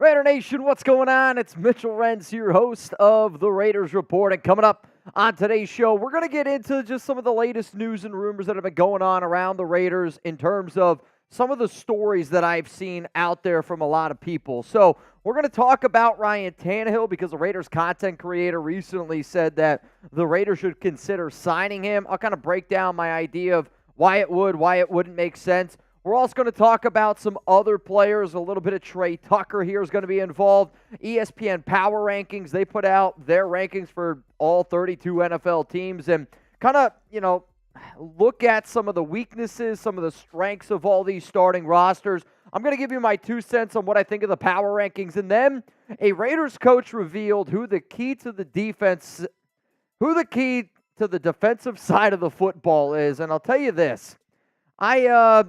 Raider Nation, what's going on? It's Mitchell Renz, your host of the Raiders Report. And coming up on today's show, we're going to get into just some of the latest news and rumors that have been going on around the Raiders in terms of some of the stories that I've seen out there from a lot of people. So we're going to talk about Ryan Tannehill because the Raiders content creator recently said that the Raiders should consider signing him. I'll kind of break down my idea of why it would, why it wouldn't make sense. We're also going to talk about some other players. A little bit of Tre Tucker here is going to be involved. ESPN Power Rankings, they put out their rankings for all 32 NFL teams and kind of, look at some of the weaknesses, some of the strengths of all these starting rosters. I'm going to give you my 2 cents on what I think of the power rankings. And then a Raiders coach revealed who the key to the defensive side of the football is. And I'll tell you this. I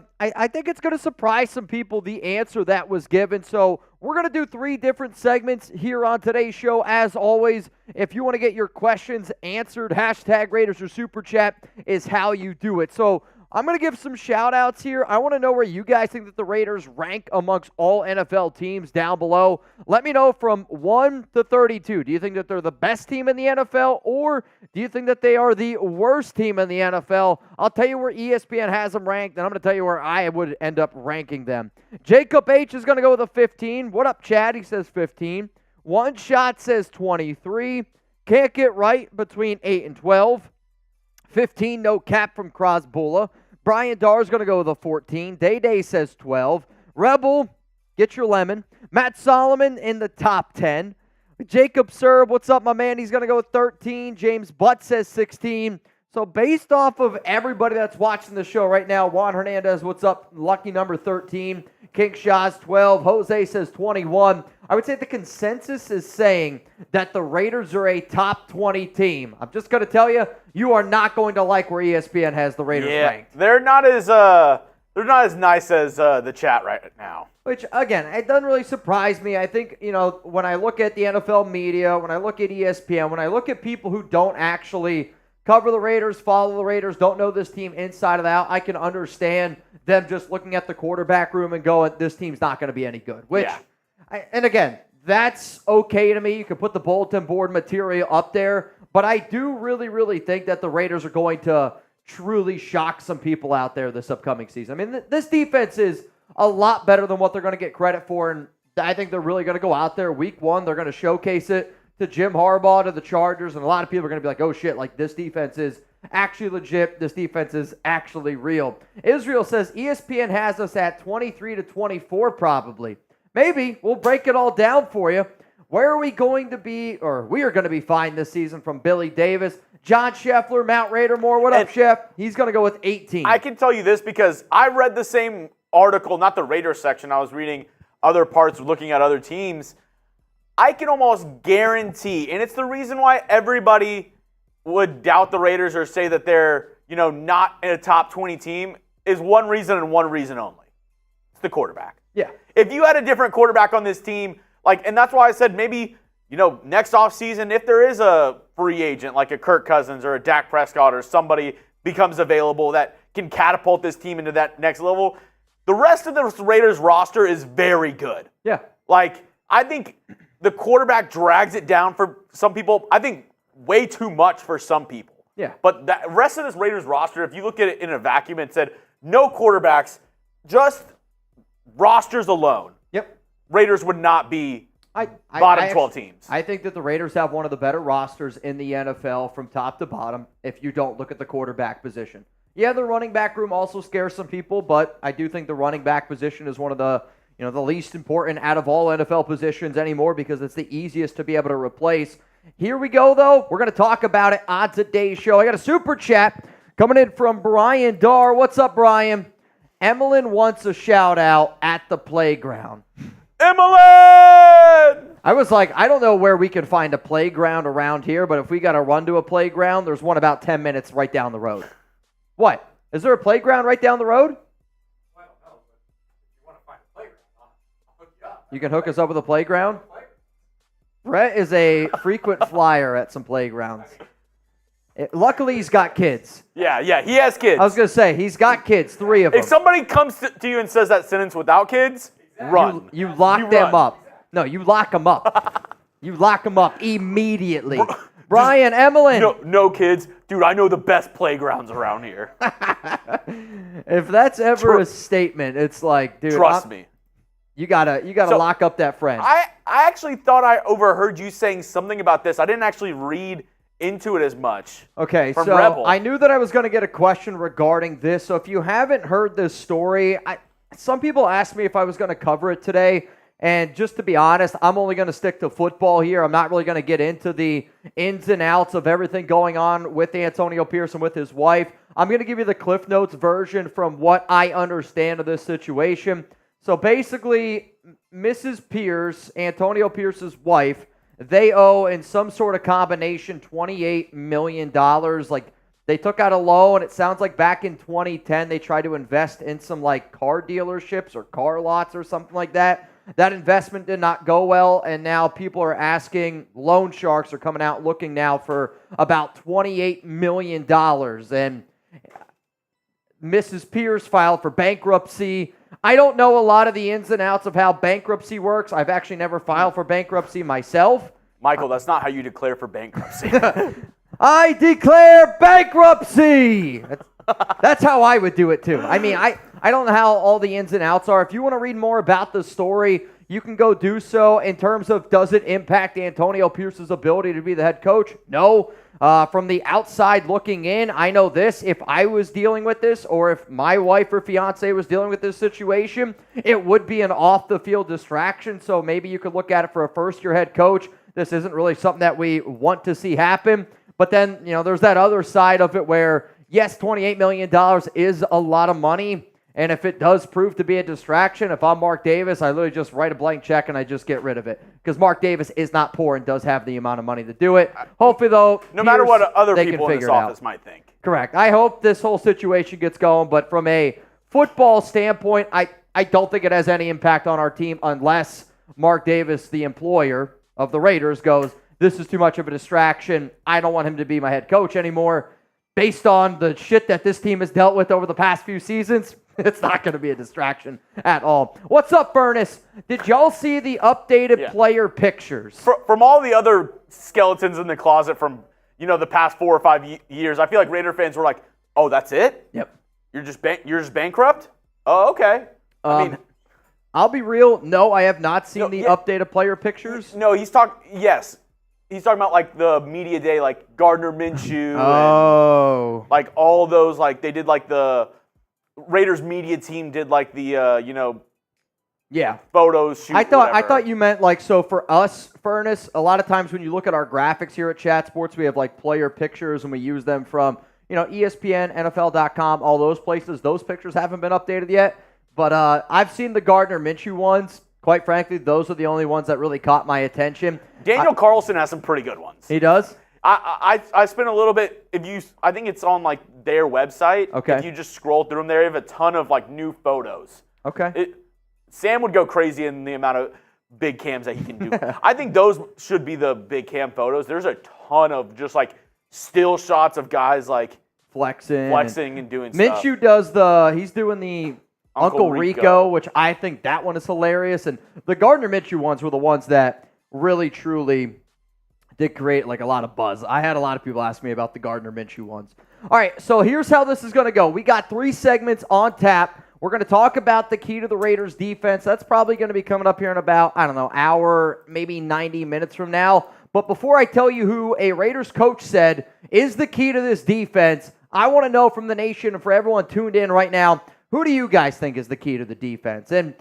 think it's going to surprise some people, the answer that was given. So we're going to do 3 different segments here on today's show. As always, if you want to get your questions answered, hashtag Raiders or Super Chat is how you do it. So I'm going to give some shout-outs here. I want to know where you guys think that the Raiders rank amongst all NFL teams down below. Let me know from 1 to 32. Do you think that they're the best team in the NFL, or do you think that they are the worst team in the NFL? I'll tell you where ESPN has them ranked, and I'm going to tell you where I would end up ranking them. Jacob H. is going to go with a 15. What up, Chad? He says 15. One Shot says 23. Can't get right between 8 and 12. 15, no cap from Crosbula. Brian Darr's going to go with a 14. Day says 12. Rebel, get your lemon. Matt Solomon in the top 10. Jacob Serb, what's up, my man? He's going to go with 13. James Butt says 16. So based off of everybody that's watching the show right now, Juan Hernandez, what's up? Lucky number 13. King Shaw's 12. Jose says 21. I would say the consensus is saying that the Raiders are a top 20 team. I'm just going to tell you, you are not going to like where ESPN has the Raiders ranked. They're not as nice as the chat right now. Which, again, it doesn't really surprise me. I think, when I look at the NFL media, when I look at ESPN, when I look at people who don't actually cover the Raiders, follow the Raiders, don't know this team inside and out, I can understand them just looking at the quarterback room and going, this team's not going to be any good. And again, that's okay to me. You can put the bulletin board material up there, but I do really, really think that the Raiders are going to truly shock some people out there this upcoming season. I mean, this defense is a lot better than what they're going to get credit for, and I think they're really going to go out there week 1. They're going to showcase it to Jim Harbaugh, to the Chargers, and a lot of people are going to be like, oh shit, like this defense is actually legit. This defense is actually real. Israel says ESPN has us at 23 to 24 probably. Maybe. We'll break it all down for you. Where are we going to be, or we are going to be fine this season from Billy Davis. John Scheffler, Mount Raidermore. What up, Chef? He's going to go with 18. I can tell you this because I read the same article, not the Raiders section. I was reading other parts, looking at other teams. I can almost guarantee, and it's the reason why everybody would doubt the Raiders or say that they're, not in a top 20 team, is one reason and one reason only. It's the quarterback. Yeah. If you had a different quarterback on this team, and that's why I said maybe, next offseason, if there is a free agent like a Kirk Cousins or a Dak Prescott or somebody becomes available that can catapult this team into that next level, the rest of the Raiders roster is very good. Yeah. I think the quarterback drags it down for some people. I think way too much for some people. Yeah. But the rest of this Raiders roster, if you look at it in a vacuum and said, no quarterbacks, just rosters alone, yep, Raiders would not be bottom 12 teams. I think that the Raiders have one of the better rosters in the NFL from top to bottom if you don't look at the quarterback position. Yeah, the running back room also scares some people, but I do think the running back position is one of the the least important out of all NFL positions anymore because it's the easiest to be able to replace. Here we go, though. We're going to talk about it on today's show. I got a super chat coming in from Brian Darr. What's up, Brian? Emmeline wants a shout-out at the playground. Emmeline! I was like, I don't know where we can find a playground around here, but if we got to run to a playground, there's one about 10 minutes right down the road. What? Is there a playground right down the road? You can hook us up with a playground? Brett is a frequent flyer at some playgrounds. Luckily, he's got kids. Yeah, he has kids. I was going to say, he's got kids, 3 of them. If somebody comes to you and says that sentence without kids, run. You lock them up. No, you lock them up. You lock them up immediately. Brian Emlyn. No, kids. Dude, I know the best playgrounds around here. If that's ever a statement, it's like, dude. Trust me. You gotta lock up that friend. I actually thought I overheard you saying something about this. I didn't actually read into it as much. Okay, from so Rebel. I knew that I was going to get a question regarding this. So if you haven't heard this story, some people asked me if I was going to cover it today. And just to be honest, I'm only going to stick to football here. I'm not really going to get into the ins and outs of everything going on with Antonio PIerce and with his wife. I'm going to give you the Cliff Notes version from what I understand of this situation. So basically, Mrs. PIerce, Antonio PIerce's wife, they owe in some sort of combination $28 million. Like, they took out a loan. It sounds like back in 2010, they tried to invest in some like car dealerships or car lots or something like that. That investment did not go well, and now people are asking, loan sharks are coming out looking now for about $28 million. And Mrs. PIerce filed for bankruptcy. I don't know a lot of the ins and outs of how bankruptcy works. I've actually never filed for bankruptcy myself. Michael, that's not how you declare for bankruptcy. I declare bankruptcy! That's how I would do it too. I mean, I don't know how all the ins and outs are. If you want to read more about the story, you can go do so. In terms of does it impact Antonio PIerce's ability to be the head coach? No. From the outside looking in, I know this. If I was dealing with this, or if my wife or fiance was dealing with this situation, it would be an off-the-field distraction. So maybe you could look at it for a first-year head coach. This isn't really something that we want to see happen. But then, there's that other side of it where, yes, $28 million is a lot of money. And if it does prove to be a distraction, if I'm Mark Davis, I literally just write a blank check and I just get rid of it. Because Mark Davis is not poor and does have the amount of money to do it. Hopefully, though, no matter what other people in this office might think. Correct. I hope this whole situation gets going. But from a football standpoint, I don't think it has any impact on our team unless Mark Davis, the employer of the Raiders, goes, this is too much of a distraction. I don't want him to be my head coach anymore. Based on the shit that this team has dealt with over the past few seasons, it's not going to be a distraction at all. What's up, Furnace? Did y'all see the updated player pictures? From all the other skeletons in the closet from, the past 4 or 5 years, I feel like Raider fans were like, oh, that's it? Yep. You're just bankrupt? Oh, okay. I'll be real. No, I have not seen the updated player pictures. No, he's talking about like the media day, like Gardner Minshew. Oh. And, like all those, like they did like the Raiders media team did like the, photos. Shoot, I thought you meant like, so for us, Furnace, a lot of times when you look at our graphics here at Chat Sports, we have like player pictures and we use them from, ESPN, NFL.com, all those places. Those pictures haven't been updated yet. But I've seen the Gardner Minshew ones. Quite frankly, those are the only ones that really caught my attention. Daniel Carlson has some pretty good ones. He does? I spent a little bit, I think it's on like their website. Okay. If you just scroll through them, they have a ton of like new photos. Okay. Sam would go crazy in the amount of big cams that he can do. I think those should be the big cam photos. There's a ton of just like still shots of guys like flexing and doing stuff. Minshew he's doing the Uncle Rico, which I think that one is hilarious. And the Gardner Minshew ones were the ones that really, truly did create like a lot of buzz. I had a lot of people ask me about the Gardner Minshew ones. All right, so here's how this is going to go. We got 3 segments on tap. We're going to talk about the key to the Raiders defense. That's probably going to be coming up here in about, hour, maybe 90 minutes from now. But before I tell you who a Raiders coach said is the key to this defense, I want to know from the nation and for everyone tuned in right now, who do you guys think is the key to the defense? And,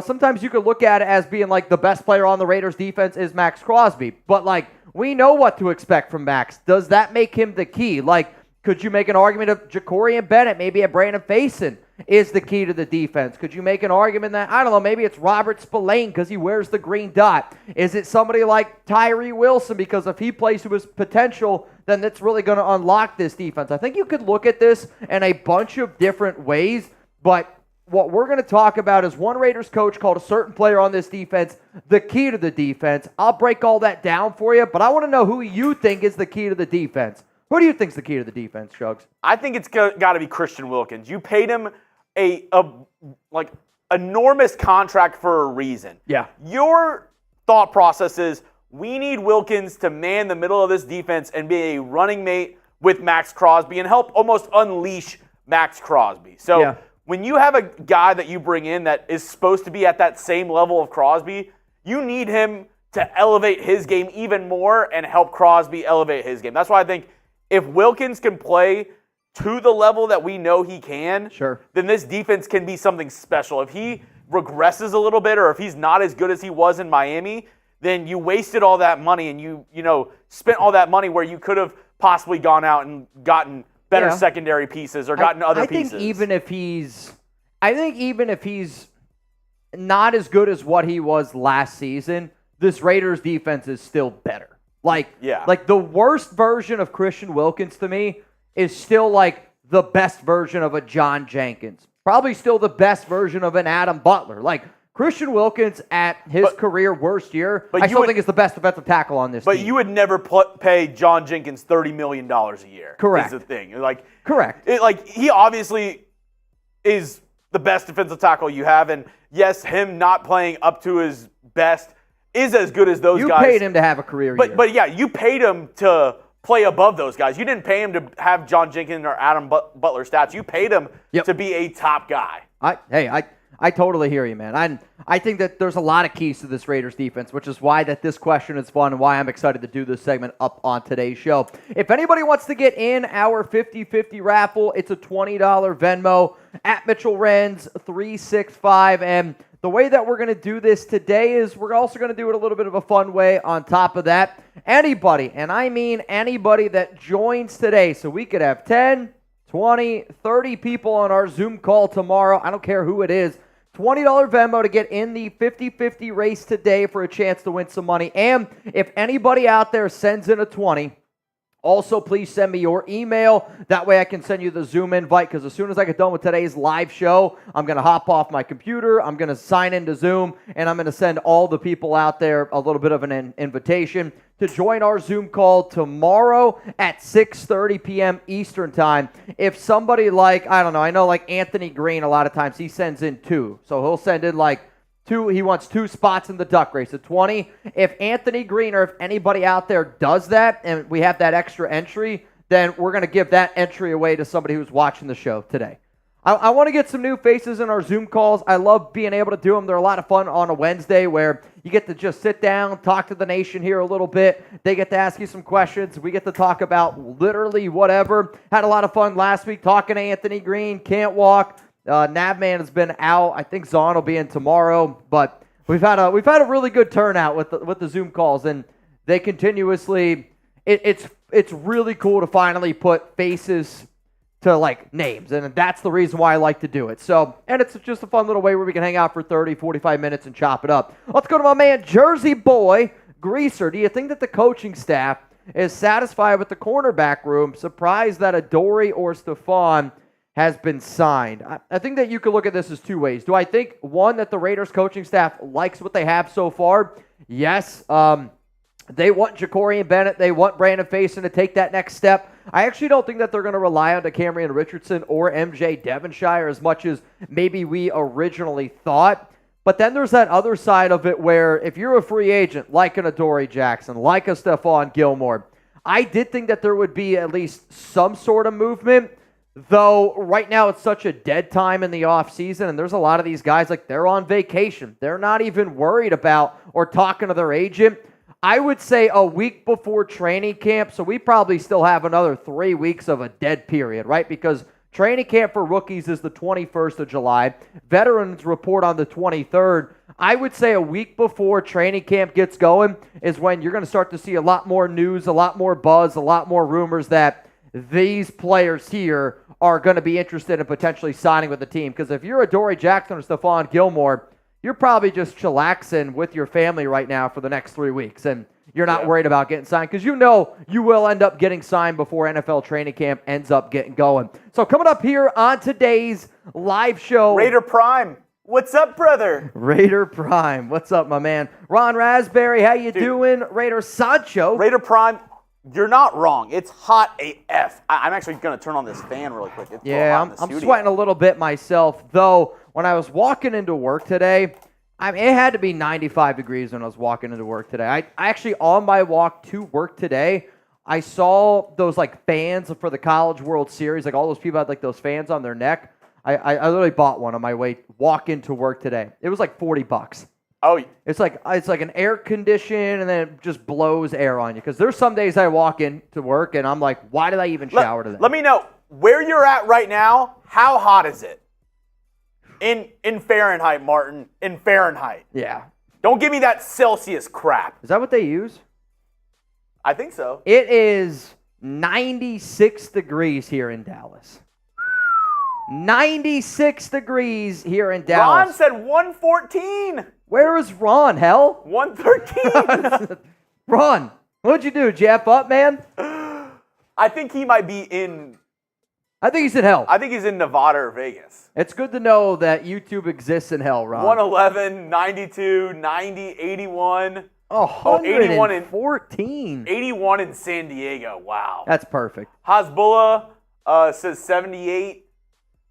sometimes you could look at it as being like the best player on the Raiders defense is Max Crosby. But, like, we know what to expect from Max. Does that make him the key? Like, could you make an argument of Ja'Cory Bennett, maybe a Brandon Faison is the key to the defense? Could you make an argument that, I don't know, maybe it's Robert Spillane because he wears the green dot? Is it somebody like Tyree Wilson because if he plays to his potential, then that's really going to unlock this defense? I think you could look at this in a bunch of different ways. But what we're going to talk about is one Raiders coach called a certain player on this defense the key to the defense. I'll break all that down for you, but I want to know who you think is the key to the defense. Who do you think is the key to the defense, Shugs? I think it's got to be Christian Wilkins. You paid him a enormous contract for a reason. Yeah. Your thought process is we need Wilkins to man the middle of this defense and be a running mate with Max Crosby and help almost unleash Max Crosby. So when you have a guy that you bring in that is supposed to be at that same level of Crosby, you need him to elevate his game even more and help Crosby elevate his game. That's why I think if Wilkins can play to the level that we know he can, then this defense can be something special. If he regresses a little bit or if he's not as good as he was in Miami, then you wasted all that money and you spent all that money where you could have possibly gone out and gotten better secondary pieces or gotten other pieces. I think even if he's not as good as what he was last season, this Raiders defense is still better. Like the worst version of Christian Wilkins to me is still like the best version of a John Jenkins. Probably still the best version of an Adam Butler. Like Christian Wilkins at his career worst year, I still think is the best defensive tackle on this team. But you would never pay John Jenkins $30 million a year. Correct. Is the thing. Correct. He obviously is the best defensive tackle you have, and yes, him not playing up to his best is as good as those guys. You paid him to have a career year. But yeah, you paid him to play above those guys. You didn't pay him to have John Jenkins or Adam Butler stats. You paid him to be a top guy. I totally hear you, man. I think that there's a lot of keys to this Raiders defense, which is why that this question is fun and why I'm excited to do this segment up on today's show. If anybody wants to get in our 50-50 raffle, it's a $20 Venmo at Mitchell Renz 365. And the way that we're going to do this today is we're also going to do it a little bit of a fun way on top of that. Anybody, and I mean anybody that joins today, so we could have 10, 20, 30 people on our Zoom call tomorrow. I don't care who it is. $20 Venmo to get in the 50-50 race today for a chance to win some money. And if anybody out there sends in a 20, also please send me your email. That way I can send you the Zoom invite, because as soon as I get done with today's live show, I'm going to hop off my computer, I'm going to sign into Zoom, and I'm going to send all the people out there a little bit of an invitation to join our Zoom call tomorrow at 6:30 p.m. Eastern Time. If somebody I know like Anthony Green, a lot of times he sends in 2. So he'll send in like 2, he wants 2 spots in the duck race at 20. If Anthony Green or if anybody out there does that and we have that extra entry, then we're going to give that entry away to somebody who's watching the show today. I want to get some new faces in our Zoom calls. I love being able to do them. They're a lot of fun on a Wednesday where you get to just sit down, talk to the nation here a little bit. They get to ask you some questions. We get to talk about literally whatever. Had a lot of fun last week talking to Anthony Green. Can't walk. Navman has been out. I think Zahn will be in tomorrow. But we've had a really good turnout with the Zoom calls, and they continuously. It's really cool to finally put faces to like names, and that's the reason why I like to do it. So, and it's just a fun little way where we can hang out for 30, 45 minutes and chop it up. Let's go to my man, Jersey Boy Greaser. Do you think that the coaching staff is satisfied with the cornerback room? Surprised that Adoree or Stephon has been signed? I think that you could look at this as 2 ways. Do I think, one, that the Raiders coaching staff likes what they have so far? Yes. They want Ja'Cory Bennett. They want Brandon Facyson to take that next step. I actually don't think that they're going to rely on DeCamerion Richardson or MJ Devonshire as much as maybe we originally thought. But then there's that other side of it where if you're a free agent, like an Adoree Jackson, like a Stephon Gilmore, I did think that there would be at least some sort of movement, though right now it's such a dead time in the offseason, and there's a lot of these guys, like they're on vacation. They're not even worried about or talking to their agent. I would say a week before training camp, so we probably still have another 3 weeks of a dead period, right? Because training camp for rookies is the 21st of July. Veterans report on the 23rd. I would say a week before training camp gets going is when you're going to start to see a lot more news, a lot more buzz, a lot more rumors that these players here are going to be interested in potentially signing with the team. Because if you're Adoree Jackson or Stephon Gilmore, you're probably just chillaxing with your family right now for the next 3 weeks, and you're not worried about getting signed because you know you will end up getting signed before NFL training camp ends up getting going. So coming up here on today's live show, Raider Prime. What's up, brother? Raider Prime. What's up, my man? Ron Raspberry, how you doing? Raider Sancho. Raider Prime, you're not wrong. It's hot AF. I'm actually going to turn on this fan really quick. It's I'm sweating a little bit myself, though. When I was walking into work today, I mean, it had to be 95 degrees when I was walking into work today. I actually, on my walk to work today, I saw those like fans for the College World Series. Like all those people had like those fans on their neck. I literally bought one on my way walk into work today. It was like $40. Oh, it's like an air condition, and then it just blows air on you. Because there's some days I walk into work and I'm like, why did I even shower today? Let me know where you're at right now. How hot is it? In Fahrenheit, Martin. In Fahrenheit. Yeah. Don't give me that Celsius crap. Is that what they use? I think so. It is 96 degrees here in Dallas. 96 degrees here in Dallas. Ron said 114. Where is Ron, hell? 113. Ron, what'd you do? Jap up, man? I think he might be in... I think he's in hell. I think he's in Nevada or Vegas. It's good to know that YouTube exists in hell, Ron. 111, 92, 90, 81. Oh, 81 and 14. 81 in San Diego. Wow. That's perfect. Hasbullah says 78.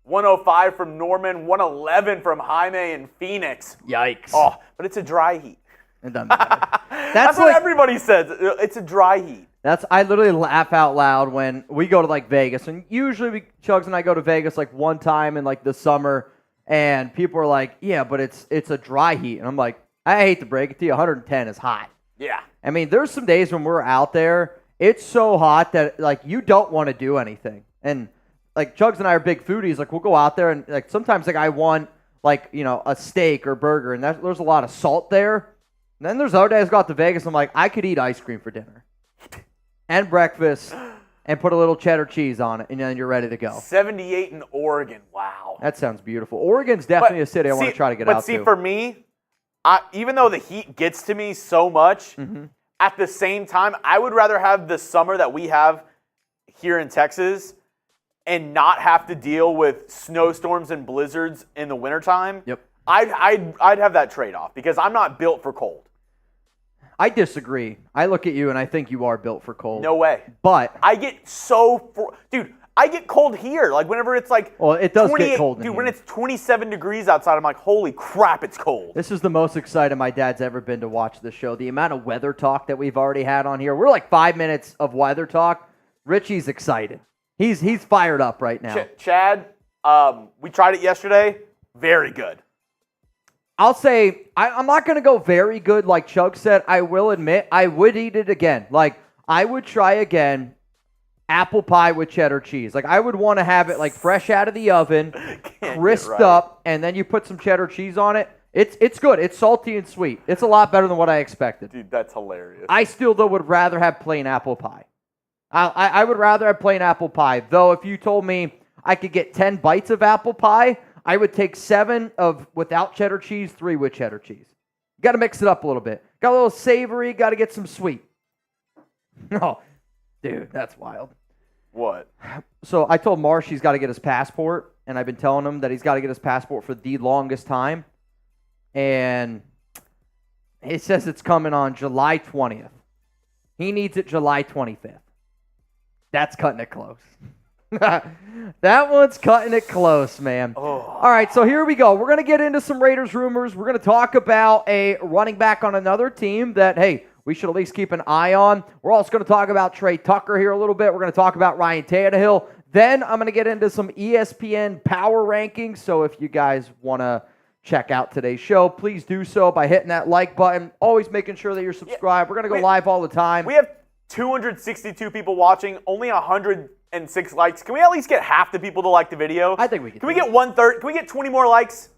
105 from Norman. 111 from Jaime in Phoenix. Yikes. Oh, but it's a dry heat. It doesn't matter. That's what everybody says. It's a dry heat. I literally laugh out loud when we go to like Vegas, and usually Chugs and I go to Vegas like one time in like the summer, and people are like, "Yeah, but it's a dry heat," and I'm like, I hate to break it to you, 110 is hot. Yeah. I mean, there's some days when we're out there, it's so hot that like you don't want to do anything, and like Chugs and I are big foodies. Like we'll go out there, and like sometimes like I want like a steak or burger, and there's a lot of salt there. And then there's other days I go out to Vegas, I'm like, I could eat ice cream for dinner. And breakfast, and put a little cheddar cheese on it, and then you're ready to go. 78 in Oregon. Wow. That sounds beautiful. Oregon's definitely a city I want to try to get out to. But see, for me, even though the heat gets to me so much, at the same time, I would rather have the summer that we have here in Texas and not have to deal with snowstorms and blizzards in the wintertime. Yep. I'd have that trade-off because I'm not built for cold. I disagree. I look at you and I think you are built for cold. No way. But I get dude, I get cold here. Like whenever it's like it does get cold in dude, here. when it's 27 degrees outside, I'm like, holy crap, it's cold. This is the most excited my dad's ever been to watch the show. The amount of weather talk that we've already had on here. We're like 5 minutes of weather talk. Richie's excited. He's fired up right now. Chad, we tried it yesterday. Very good. I'll say I'm not going to go very good like Chug said. I will admit I would eat it again. Like I would try again apple pie with cheddar cheese. Like I would want to have it like fresh out of the oven, crisped up, and then you put some cheddar cheese on it. It's good. It's salty and sweet. It's a lot better than what I expected. Dude, that's hilarious. I still though would rather have plain apple pie. I would rather have plain apple pie. Though if you told me I could get 10 bites of apple pie, I would take 7 of without cheddar cheese, 3 with cheddar cheese. Got to mix it up a little bit. Got a little savory, got to get some sweet. Oh, dude, that's wild. What? So I told Marsh he's got to get his passport, and I've been telling him that he's got to get his passport for the longest time. And it says it's coming on July 20th. He needs it July 25th. That's cutting it close. That one's cutting it close, man. Oh. All right, so here we go. We're going to get into some Raiders rumors. We're going to talk about a running back on another team that, hey, we should at least keep an eye on. We're also going to talk about Tre Tucker here a little bit. We're going to talk about Ryan Tannehill. Then I'm going to get into some ESPN power rankings. So if you guys want to check out today's show, please do so by hitting that like button. Always making sure that you're subscribed. We're going to go live all the time. We have 262 people watching, only 106 likes. Can we at least get half the people to like the video? I think we can. Can we get 1/3? Can we get 20 more likes?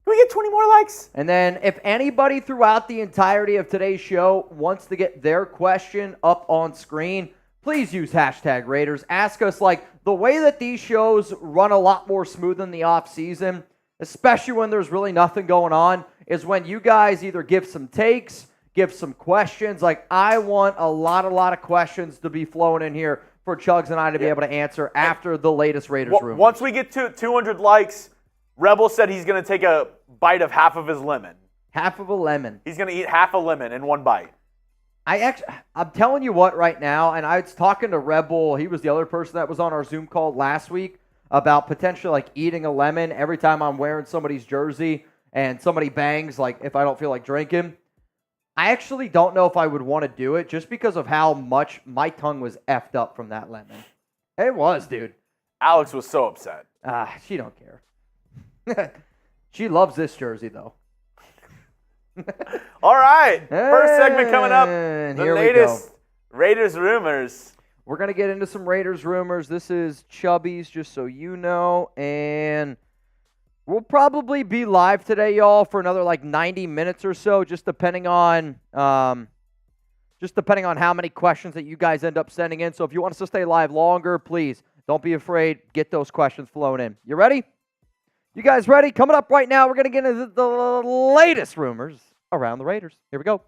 Can we get 20 more likes? And then if anybody throughout the entirety of today's show wants to get their question up on screen, please use hashtag Raiders. Ask us, like, the way that these shows run a lot more smooth in the off season, especially when there's really nothing going on, is when you guys either give some takes, give some questions. Like, I want a lot of questions to be flowing in here for Chugs and I to be able to answer after the latest Raiders rumors. Once we get to 200 likes, Rebel said he's going to take a bite of half of his lemon. Half of a lemon. He's going to eat half a lemon in one bite. I'm telling you what right now, and I was talking to Rebel. He was the other person that was on our Zoom call last week about potentially like eating a lemon every time I'm wearing somebody's jersey and somebody bangs, like if I don't feel like drinking, I actually don't know if I would want to do it just because of how much my tongue was effed up from that lemon. It was, dude. Alex was so upset. She don't care. She loves this jersey, though. All right. First segment coming up. The latest Raiders rumors. We're going to get into some Raiders rumors. This is Chubbies, just so you know. And we'll probably be live today, y'all, for another like 90 minutes or so, just depending on how many questions that you guys end up sending in. So if you want us to stay live longer, please don't be afraid. Get those questions flown in. You ready? You guys ready? Coming up right now, we're going to get into the latest rumors around the Raiders. Here we go.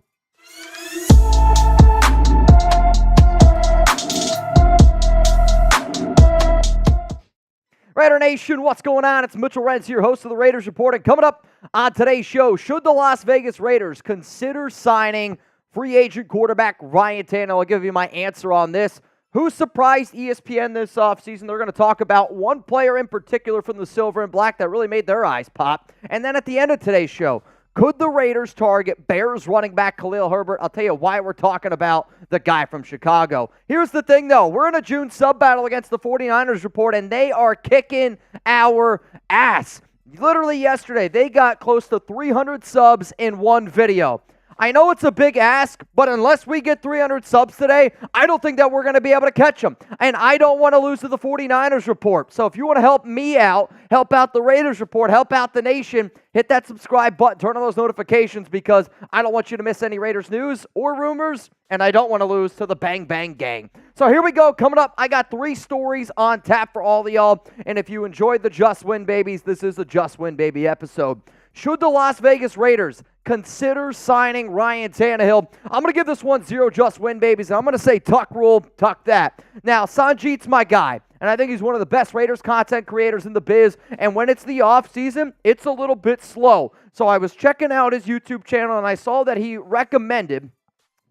Raider Nation, what's going on? It's Mitchell Renz here, host of the Raiders Report. And coming up on today's show, should the Las Vegas Raiders consider signing free agent quarterback Ryan Tannehill? I'll give you my answer on this. Who surprised ESPN this offseason? They're going to talk about one player in particular from the Silver and Black that really made their eyes pop. And then at the end of today's show, could the Raiders target Bears running back Khalil Herbert? I'll tell you why we're talking about the guy from Chicago. Here's the thing, though. We're in a June sub-battle against the 49ers report, and they are kicking our ass. Literally yesterday, they got close to 300 subs in one video. I know it's a big ask, but unless we get 300 subs today, I don't think that we're going to be able to catch them. And I don't want to lose to the 49ers report. So if you want to help me out, help out the Raiders report, help out the nation, hit that subscribe button, turn on those notifications because I don't want you to miss any Raiders news or rumors, and I don't want to lose to the Bang Bang Gang. So here we go. Coming up, I got 3 stories on tap for all of y'all. And if you enjoyed the Just Win Babies, this is a Just Win Baby episode. Should the Las Vegas Raiders consider signing Ryan Tannehill? I'm going to give this one 0 Just Win Babies, and I'm going to say tuck rule, tuck that. Now, Sanjit's my guy, and I think he's one of the best Raiders content creators in the biz, and when it's the offseason, it's a little bit slow. So I was checking out his YouTube channel, and I saw that he recommended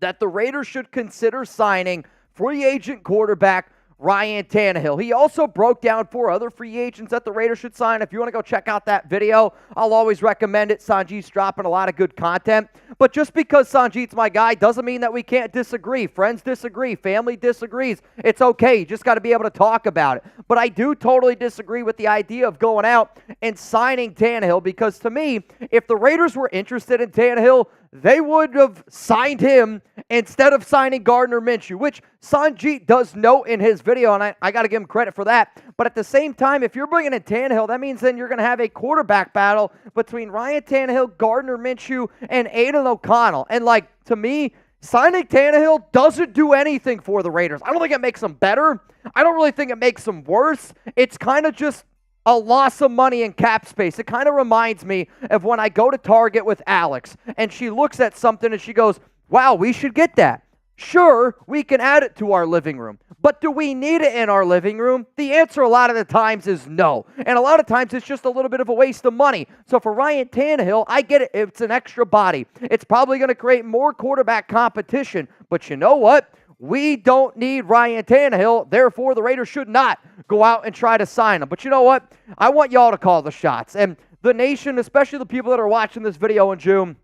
that the Raiders should consider signing free agent quarterback Ryan Tannehill. He also broke down 4 other free agents that the Raiders should sign. If you want to go check out that video, I'll always recommend it. Sanjit's dropping a lot of good content. But just because Sanjit's my guy doesn't mean that we can't disagree. Friends disagree. Family disagrees. It's okay. You just got to be able to talk about it. But I do totally disagree with the idea of going out and signing Tannehill because to me, if the Raiders were interested in Tannehill, they would have signed him instead of signing Gardner Minshew, which Sanjit does note in his video, and I got to give him credit for that. But at the same time, if you're bringing in Tannehill, that means then you're going to have a quarterback battle between Ryan Tannehill, Gardner Minshew, and Aiden O'Connell. And, to me, signing Tannehill doesn't do anything for the Raiders. I don't think it makes them better. I don't really think it makes them worse. It's kind of just a loss of money in cap space. It kind of reminds me of when I go to Target with Alex and she looks at something and she goes, wow, we should get that. Sure, we can add it to our living room, but do we need it in our living room? The answer a lot of the times is no. And a lot of times it's just a little bit of a waste of money. So for Ryan Tannehill, I get it. It's an extra body. It's probably going to create more quarterback competition, but you know what? We don't need Ryan Tannehill, therefore the Raiders should not go out and try to sign him. But you know what? I want y'all to call the shots. And the nation, especially the people that are watching this video in June,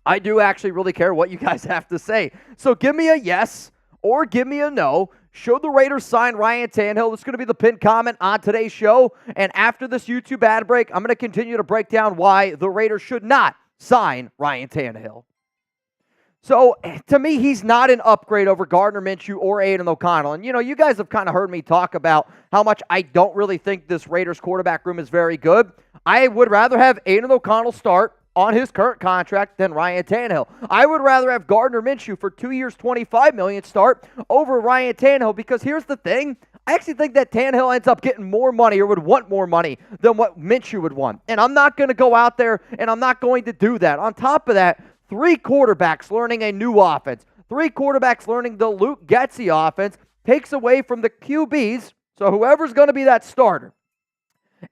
I do actually really care what you guys have to say. So give me a yes or give me a no. Should the Raiders sign Ryan Tannehill? This is going to be the pinned comment on today's show. And after this YouTube ad break, I'm going to continue to break down why the Raiders should not sign Ryan Tannehill. So, to me, he's not an upgrade over Gardner Minshew or Aiden O'Connell. And, you guys have kind of heard me talk about how much I don't really think this Raiders quarterback room is very good. I would rather have Aiden O'Connell start on his current contract than Ryan Tannehill. I would rather have Gardner Minshew for 2 years, $25 million start over Ryan Tannehill because here's the thing. I actually think that Tannehill ends up getting more money or would want more money than what Minshew would want. And I'm not going to go out there and I'm not going to do that. On top of that, 3 quarterbacks learning a new offense, 3 quarterbacks learning the Luke Getsy offense takes away from the QBs, so whoever's going to be that starter.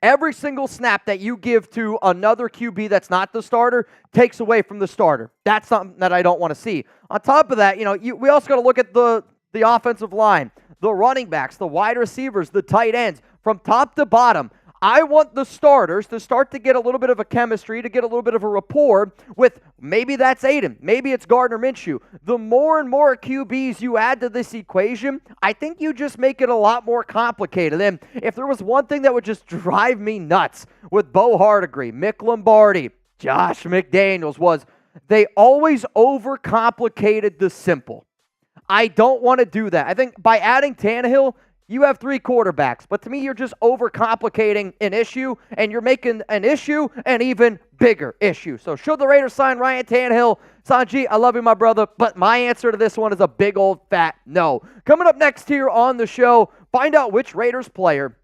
Every single snap that you give to another QB that's not the starter takes away from the starter. That's something that I don't want to see. On top of that, we also got to look at the offensive line, the running backs, the wide receivers, the tight ends. From top to bottom, I want the starters to start to get a little bit of a chemistry, to get a little bit of a rapport with maybe that's Aiden, maybe it's Gardner Minshew. The more and more QBs you add to this equation, I think you just make it a lot more complicated. And if there was one thing that would just drive me nuts with Bo Hardigree, Mick Lombardi, Josh McDaniels was they always overcomplicated the simple. I don't want to do that. I think by adding Tannehill, you have 3 quarterbacks. But to me, you're just overcomplicating an issue, and you're making an issue an even bigger issue. So should the Raiders sign Ryan Tannehill? Sanji, I love you, my brother, but my answer to this one is a big old fat no. Coming up next here on the show, find out which Raiders player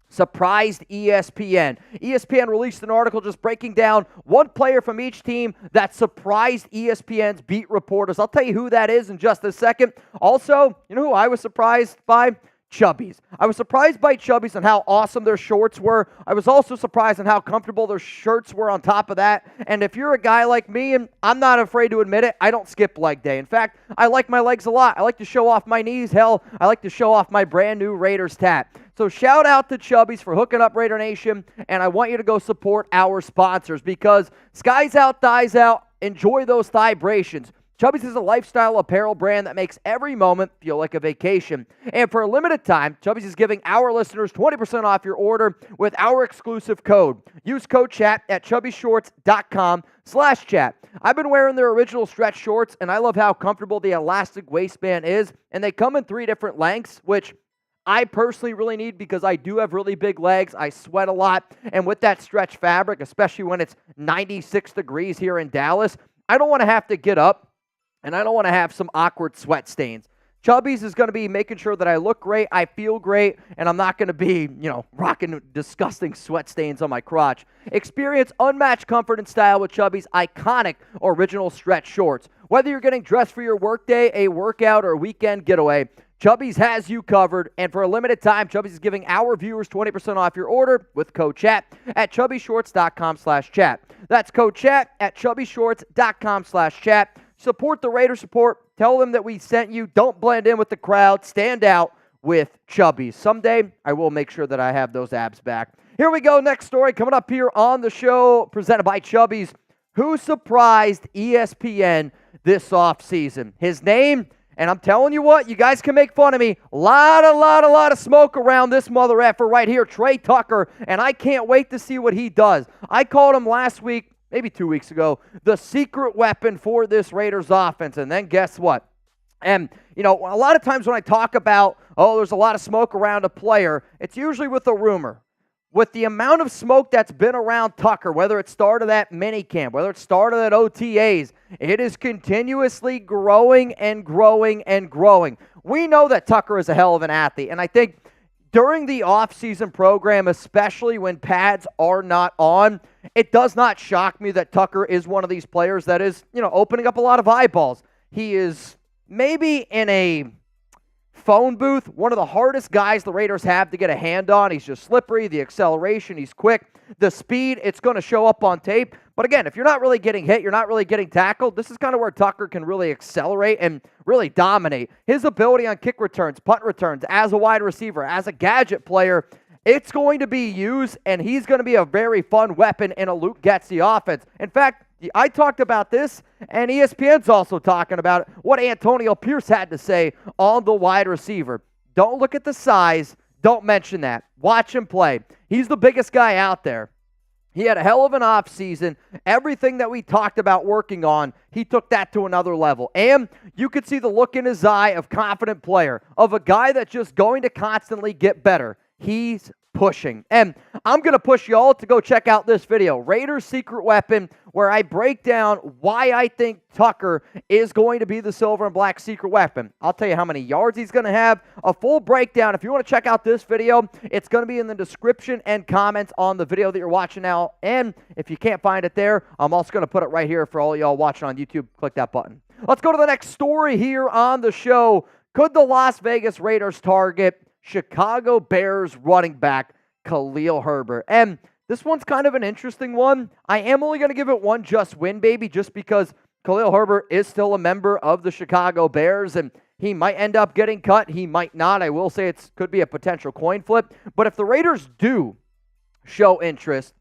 surprised ESPN. ESPN released an article just breaking down one player from each team that surprised ESPN's beat reporters. I'll tell you who that is in just a second. Also, you know who I was surprised by? Chubbies. I was surprised by Chubbies and how awesome their shorts were. I was also surprised on how comfortable their shirts were on top of that. And if you're a guy like me, and I'm not afraid to admit it, I don't skip leg day. In fact, I like my legs a lot. I like to show off my knees. Hell, I like to show off my brand new Raiders tat. So shout out to Chubbies for hooking up Raider Nation, and I want you to go support our sponsors because skies out, thighs out. Enjoy those vibrations. Chubbies is a lifestyle apparel brand that makes every moment feel like a vacation. And for a limited time, Chubbies is giving our listeners 20% off your order with our exclusive code. Use code CHAT at chubbyshorts.com/chat. I've been wearing their original stretch shorts, and I love how comfortable the elastic waistband is. And they come in 3 different lengths, which I personally really need because I do have really big legs. I sweat a lot. And with that stretch fabric, especially when it's 96 degrees here in Dallas, I don't want to have to get up. And I don't want to have some awkward sweat stains. Chubbies is going to be making sure that I look great, I feel great, and I'm not going to be, rocking disgusting sweat stains on my crotch. Experience unmatched comfort and style with Chubbies' iconic original stretch shorts. Whether you're getting dressed for your workday, a workout, or a weekend getaway, Chubbies has you covered, and for a limited time, Chubbies is giving our viewers 20% off your order with code CHAT at chubbyshorts.com/chat. That's code CHAT at chubbyshorts.com/chat. Support the Raiders. Tell them that we sent you. Don't blend in with the crowd. Stand out with Chubbies. Someday, I will make sure that I have those abs back. Here we go. Next story coming up here on the show, presented by Chubbies. Who surprised ESPN this offseason? His name, and I'm telling you what, you guys can make fun of me. A lot of smoke around this mother effer right here, Tre Tucker, and I can't wait to see what he does. I called him last week, maybe 2 weeks ago, the secret weapon for this Raiders offense. And then guess what? And, a lot of times when I talk about, there's a lot of smoke around a player, it's usually with a rumor. With the amount of smoke that's been around Tucker, whether it started at minicamp, whether it started at OTAs, it is continuously growing and growing and growing. We know that Tucker is a hell of an athlete, and I think during the offseason program, especially when pads are not on, it does not shock me that Tucker is one of these players that is, opening up a lot of eyeballs. He is maybe in a phone booth, one of the hardest guys the Raiders have to get a hand on. He's just slippery, the acceleration, he's quick, the speed, it's going to show up on tape. But again, if you're not really getting hit, you're not really getting tackled, this is kind of where Tucker can really accelerate and really dominate. His ability on kick returns, punt returns, as a wide receiver, as a gadget player, it's going to be used, and he's going to be a very fun weapon in a Luke Getsy offense. In fact, I talked about this, and ESPN's also talking about what Antonio PIerce had to say on the wide receiver. Don't look at the size. Don't mention that. Watch him play. He's the biggest guy out there. He had a hell of an offseason. Everything that we talked about working on, he took that to another level. And you could see the look in his eye of confident player, of a guy that's just going to constantly get better. He's pushing. And I'm going to push you all to go check out this video, Raiders Secret Weapon, where I break down why I think Tucker is going to be the silver and black secret weapon. I'll tell you how many yards he's going to have, a full breakdown. If you want to check out this video, it's going to be in the description and comments on the video that you're watching now. And if you can't find it there, I'm also going to put it right here for all y'all watching on YouTube. Click that button. Let's go to the next story here on the show. Could the Las Vegas Raiders target Chicago Bears running back Khalil Herbert? And this one's kind of an interesting one. I am only going to give it one just win, baby, just because Khalil Herbert is still a member of the Chicago Bears, and he might end up getting cut. He might not. I will say it could be a potential coin flip. But if the Raiders do show interest,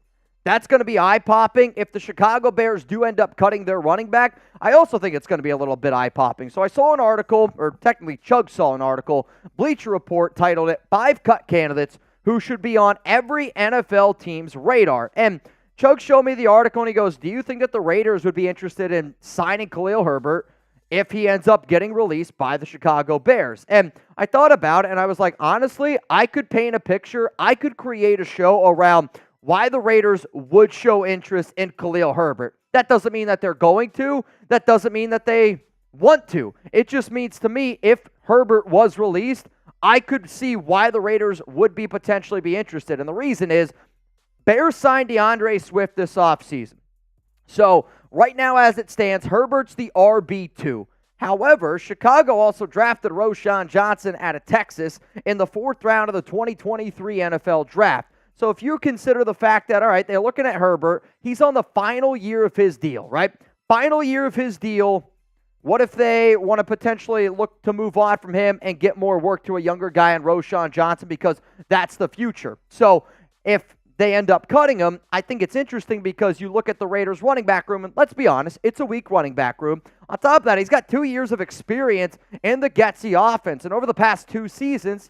that's going to be eye-popping. If the Chicago Bears do end up cutting their running back, I also think it's going to be a little bit eye-popping. So I saw an article, or technically Chug saw an article, Bleacher Report titled it, 5 cut candidates who should be on every NFL team's radar. And Chug showed me the article, and he goes, do you think that the Raiders would be interested in signing Khalil Herbert if he ends up getting released by the Chicago Bears? And I thought about it, and I was like, honestly, I could paint a picture. I could create a show around why the Raiders would show interest in Khalil Herbert. That doesn't mean that they're going to. That doesn't mean that they want to. It just means to me, if Herbert was released, I could see why the Raiders would be potentially be interested. And the reason is, Bears signed DeAndre Swift this offseason. So right now as it stands, Herbert's the RB2. However, Chicago also drafted Roschon Johnson out of Texas in the 4th round of the 2023 NFL Draft. So if you consider the fact that, all right, they're looking at Herbert, he's on the final year of his deal, right? Final year of his deal. What if they want to potentially look to move on from him and get more work to a younger guy in Roschon Johnson, because that's the future. So if they end up cutting him, I think it's interesting because you look at the Raiders running back room, and let's be honest, it's a weak running back room. On top of that, he's got 2 years of experience in the Getsy offense, and over the past 2 seasons,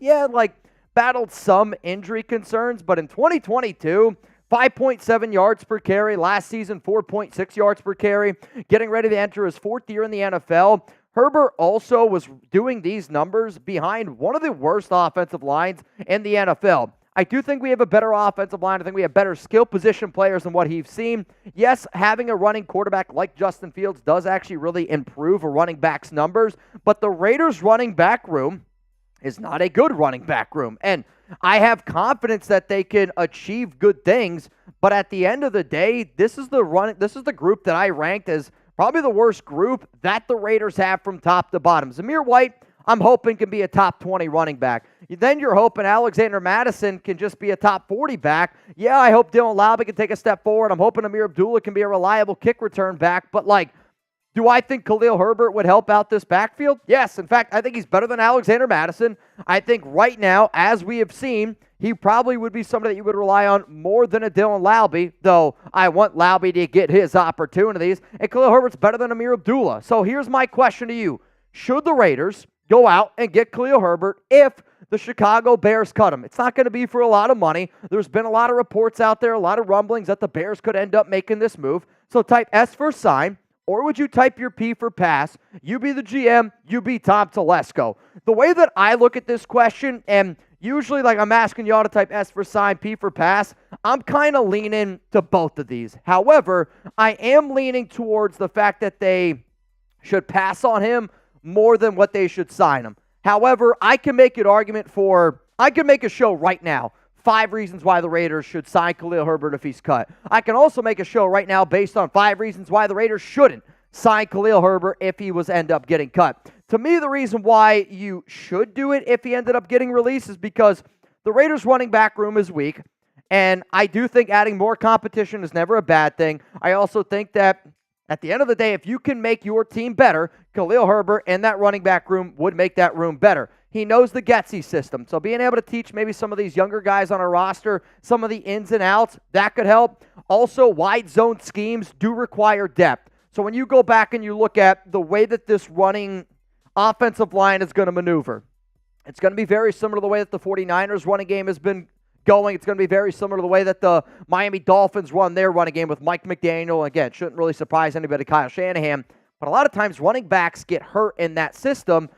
battled some injury concerns, but in 2022, 5.7 yards per carry. Last season, 4.6 yards per carry. Getting ready to enter his 4th year in the NFL. Herbert also was doing these numbers behind one of the worst offensive lines in the NFL. I do think we have a better offensive line. I think we have better skill position players than what he's seen. Yes, having a running quarterback like Justin Fields does actually really improve a running back's numbers, but the Raiders' running back room is not a good running back room. And I have confidence that they can achieve good things, but at the end of the day, this is the group that I ranked as probably the worst group that the Raiders have from top to bottom. Zamir White, I'm hoping, can be a top 20 running back. Then you're hoping Alexander Mattison can just be a top 40 back. Yeah, I hope Dylan Laube can take a step forward. I'm hoping Amir Abdullah can be a reliable kick return back, but do I think Khalil Herbert would help out this backfield? Yes. In fact, I think he's better than Alexander Mattison. I think right now, as we have seen, he probably would be somebody that you would rely on more than a Dylan Laube, though I want Laube to get his opportunities. And Khalil Herbert's better than Amir Abdullah. So here's my question to you. Should the Raiders go out and get Khalil Herbert if the Chicago Bears cut him? It's not going to be for a lot of money. There's been a lot of reports out there, a lot of rumblings that the Bears could end up making this move. So type S for sign. Or would you type your P for pass? You be the GM, you be Tom Telesco. The way that I look at this question, and usually I'm asking y'all to type S for sign, P for pass, I'm kind of leaning to both of these. However, I am leaning towards the fact that they should pass on him more than what they should sign him. However, I can make a show right now. 5 reasons why the Raiders should sign Khalil Herbert if he's cut. I can also make a show right now based on 5 reasons why the Raiders shouldn't sign Khalil Herbert if he was end up getting cut. To me, the reason why you should do it if he ended up getting released is because the Raiders' running back room is weak, and I do think adding more competition is never a bad thing. I also think that at the end of the day, if you can make your team better, Khalil Herbert and that running back room would make that room better. He knows the Getsy system, so being able to teach maybe some of these younger guys on a roster some of the ins and outs, that could help. Also, wide zone schemes do require depth. So when you go back and you look at the way that this running offensive line is going to maneuver, it's going to be very similar to the way that the 49ers running game has been going. It's going to be very similar to the way that the Miami Dolphins run their running game with Mike McDaniel. Again, shouldn't really surprise anybody, Kyle Shanahan. But a lot of times running backs get hurt in that system.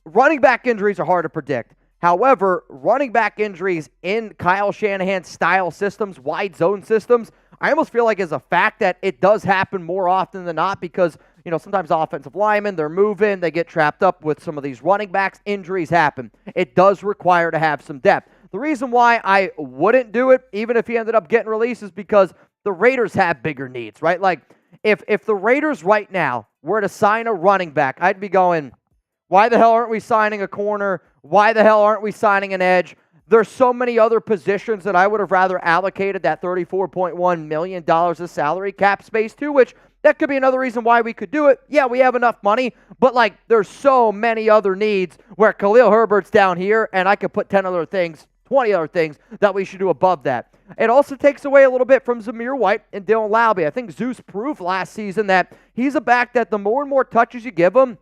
Running back injuries are hard to predict. However, running back injuries in Kyle Shanahan's style systems, wide zone systems, I almost feel like is a fact that it does happen more often than not because, sometimes offensive linemen, they're moving, they get trapped up with some of these running backs, injuries happen. It does require to have some depth. The reason why I wouldn't do it, even if he ended up getting released, is because the Raiders have bigger needs, right? If the Raiders right now were to sign a running back, I'd be going, why the hell aren't we signing a corner? Why the hell aren't we signing an edge? There's so many other positions that I would have rather allocated that $34.1 million of salary cap space to, which that could be another reason why we could do it. Yeah, we have enough money, but there's so many other needs where Khalil Herbert's down here and I could put 10 other things 20 other things that we should do above that. It also takes away a little bit from Zamir White and Dylan Laube. I think Zeus proved last season that he's a back that the more and more touches you give him,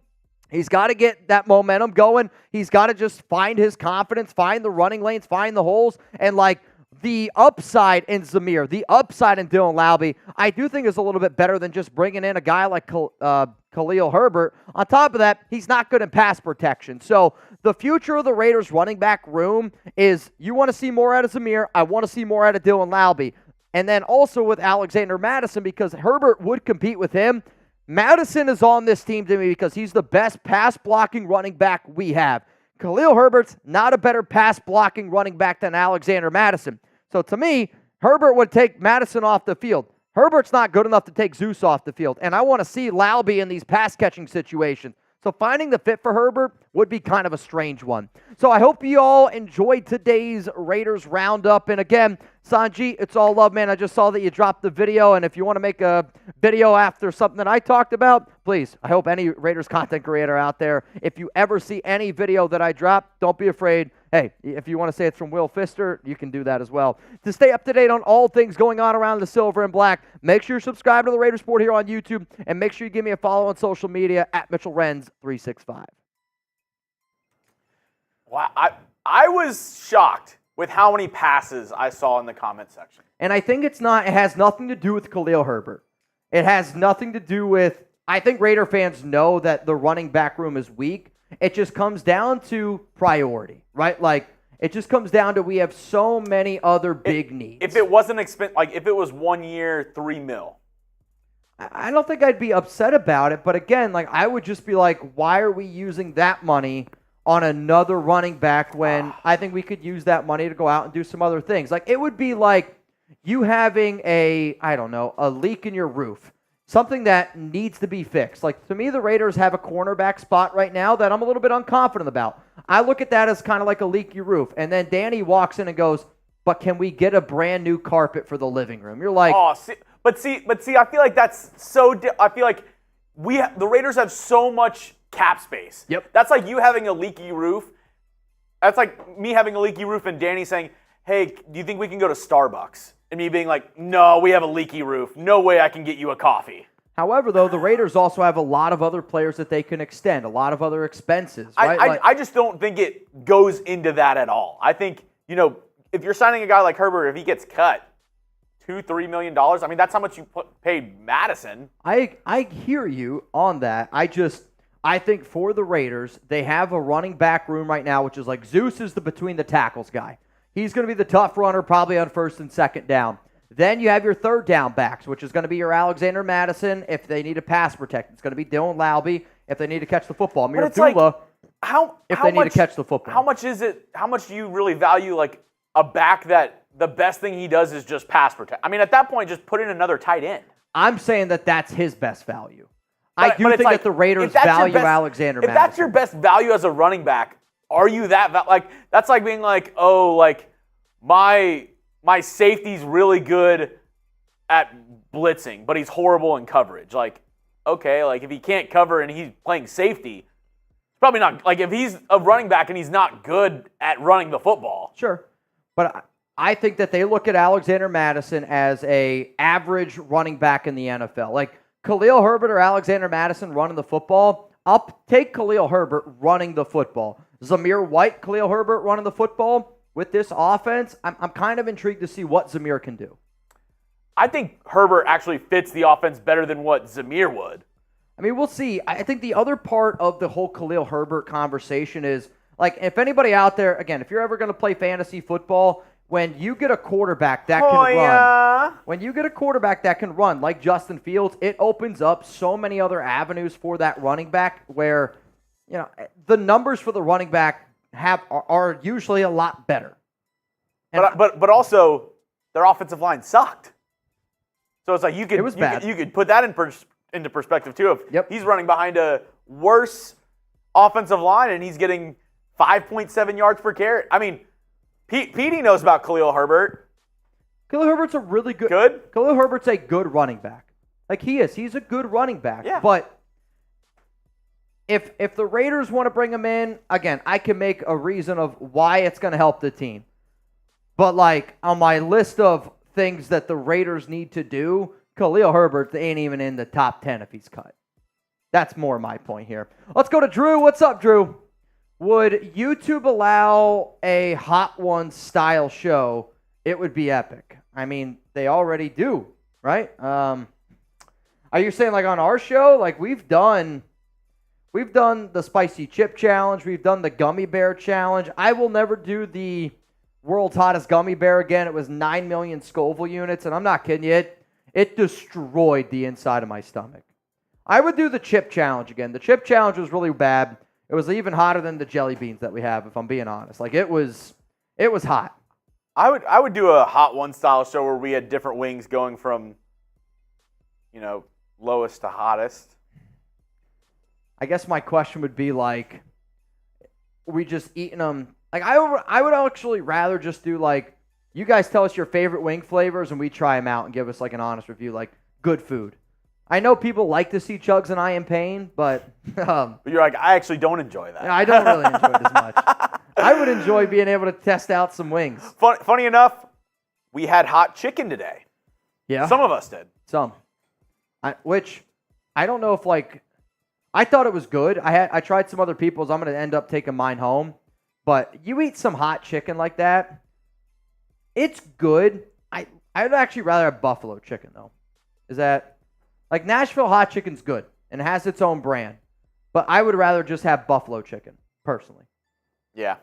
he's got to get that momentum going. He's got to just find his confidence, find the running lanes, find the holes, and like the upside in Zamir, the upside in Dylan Laube, I do think is a little bit better than just bringing in a guy like Khalil Herbert. On top of that, he's not good in pass protection. So the future of the Raiders running back room is you want to see more out of Zamir. I want to see more out of Dylan Laube. And then also with Alexander Mattison, because Herbert would compete with him. Mattison is on this team to me because he's the best pass-blocking running back we have. Khalil Herbert's not a better pass-blocking running back than Alexander Mattison. So to me, Herbert would take Mattison off the field. Herbert's not good enough to take Zeus off the field. And I want to see Laube in these pass-catching situations. So finding the fit for Herbert would be kind of a strange one. So I hope you all enjoyed today's Raiders Roundup. And again, Sanji, it's all love, man. I just saw that you dropped the video. And if you want to make a video after something that I talked about, please, I hope any Raiders content creator out there, if you ever see any video that I drop, don't be afraid. Hey, if you want to say it's from Will Pfister, you can do that as well. To stay up to date on all things going on around the silver and black, make sure you subscribe to the Raiders Report here on YouTube, and make sure you give me a follow on social media at Mitchell Renz 365. Wow, I was shocked with how many passes I saw in the comment section. And I think it has nothing to do with Khalil Herbert. It has nothing to do with, I think Raider fans know that the running back room is weak. It just comes down to priority, right? Like, it just comes down to we have so many other big needs. If it wasn't if it was 1 year, $3 million. I don't think I'd be upset about it, but again, like, I would just be like, why are we using that money on another running back when I think we could use that money to go out and do some other things? Like, it would be like you having a leak in your roof. Something that needs to be fixed. Like, to me, the Raiders have a cornerback spot right now that I'm a little bit unconfident about. I look at that as kind of like a leaky roof. And then Danny walks in and goes, but can we get a brand new carpet for the living room? You're like... Oh, but see, I feel like that's so... I feel like the Raiders have so much cap space. Yep. That's like you having a leaky roof. That's like me having a leaky roof and Danny saying, hey, do you think we can go to Starbucks? And me being like, no, we have a leaky roof. No way I can get you a coffee. However, though, the Raiders also have a lot of other players that they can extend, a lot of other expenses. Right? I just don't think it goes into that at all. I think, if you're signing a guy like Herbert, if he gets cut, $2-3 million, I mean, that's how much you paid Madison. I hear you on that. I think for the Raiders, they have a running back room right now, which is like Zeus is the between the tackles guy. He's going to be the tough runner probably on first and second down. Then you have your third down backs, which is going to be your Alexander Mattison if they need to pass protect. It's going to be Dylan Laube if they need to catch the football. Amir Abdullah if they need to catch the football. How much is it? How much do you really value like a back that the best thing he does is just pass protect? I mean, at that point, just put in another tight end. I'm saying that that's his best value. I do think that the Raiders value Alexander Mattison. If that's your best value as a running back, are you that that's like being like, oh, like my safety's really good at blitzing, but he's horrible in coverage. Like, okay, like if he can't cover and he's playing safety, probably not. Like if he's a running back and he's not good at running the football. Sure. But I think that they look at Alexander Mattison as a average running back in the NFL. Like Khalil Herbert or Alexander Mattison running the football, I'll take Khalil Herbert running the football. Zamir White, Khalil Herbert running the football. With this offense, I'm kind of intrigued to see what Zamir can do. I think Herbert actually fits the offense better than what Zamir would. I mean, we'll see. I think the other part of the whole Khalil Herbert conversation is, like, if anybody out there, again, if you're ever going to play fantasy football, when you get a quarterback that can run, like Justin Fields, it opens up so many other avenues for that running back where, the numbers for the running back are usually a lot better. But also their offensive line sucked. So it's like you could put that into perspective too. If he's running behind a worse offensive line and he's getting 5.7 yards per carry. I mean, Petey knows about Khalil Herbert. Khalil Herbert's a really good. Khalil Herbert's a good running back. Like he is. He's a good running back. Yeah. But if the Raiders want to bring him in, again, I can make a reason of why it's going to help the team. But, like, on my list of things that the Raiders need to do, Khalil Herbert ain't even in the top 10 if he's cut. That's more my point here. Let's go to Drew. What's up, Drew? Would YouTube allow a Hot Ones style show? It would be epic. I mean, they already do, right? Are you saying like on our show? Like we've done the spicy chip challenge. We've done the gummy bear challenge. I will never do the world's hottest gummy bear again. It was 9 million Scoville units, and I'm not kidding you. It destroyed the inside of my stomach. I would do the chip challenge again. The chip challenge was really bad. It was even hotter than the jelly beans that we have, if I'm being honest. Like it was hot. I would do a Hot One style show where we had different wings going from, lowest to hottest. I guess my question would be like, we just eating them. Like I would actually rather just do like, you guys tell us your favorite wing flavors and we try them out and give us like an honest review, like good food. I know people like to see Chugs and I in pain, but but you're like, I actually don't enjoy that. I don't really enjoy it as much. I would enjoy being able to test out some wings. Funny enough, we had hot chicken today. Yeah. Some of us did. Some. Which I don't know if like I thought it was good. I tried some other people's. I'm going to end up taking mine home. But you eat some hot chicken like that, it's good. I'd actually rather have buffalo chicken though. Is that like Nashville hot chicken's good and it has its own brand. But I would rather just have buffalo chicken, personally. Yeah.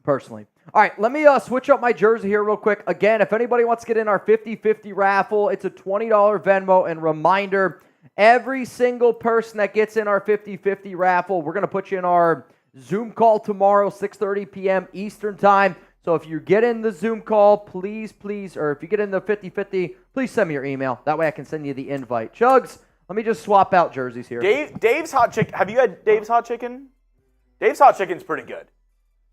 Personally. All right, let me switch up my jersey here real quick. Again, if anybody wants to get in our 50-50 raffle, it's a $20 Venmo. And reminder, every single person that gets in our 50-50 raffle, we're going to put you in our Zoom call tomorrow, 6:30 p.m. Eastern time. So if you get in the Zoom call, please, or if you get in the 50-50, please send me your email. That way I can send you the invite. Chugs, let me just swap out jerseys here. Dave's Hot Chicken. Have you had Dave's Hot Chicken? Dave's Hot Chicken's pretty good.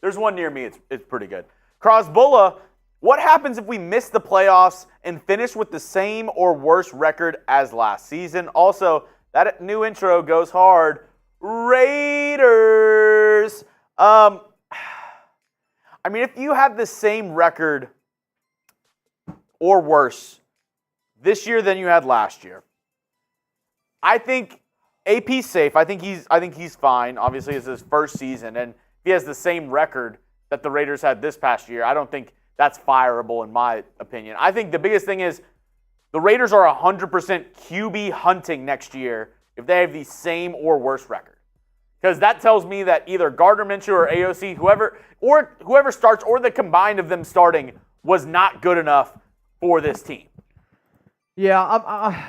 There's one near me. It's pretty good. Crosbulla, what happens if we miss the playoffs and finish with the same or worse record as last season? Also, that new intro goes hard. Raiders. I mean, if you have the same record or worse this year than you had last year, I think AP's safe. I think he's fine. Obviously, it's his first season, and if he has the same record that the Raiders had this past year, I don't think that's fireable in my opinion. I think the biggest thing is the Raiders are 100% QB hunting next year if they have the same or worse record. Because that tells me that either Gardner Minshew or AOC, whoever starts, or the combined of them starting, was not good enough for this team. Yeah,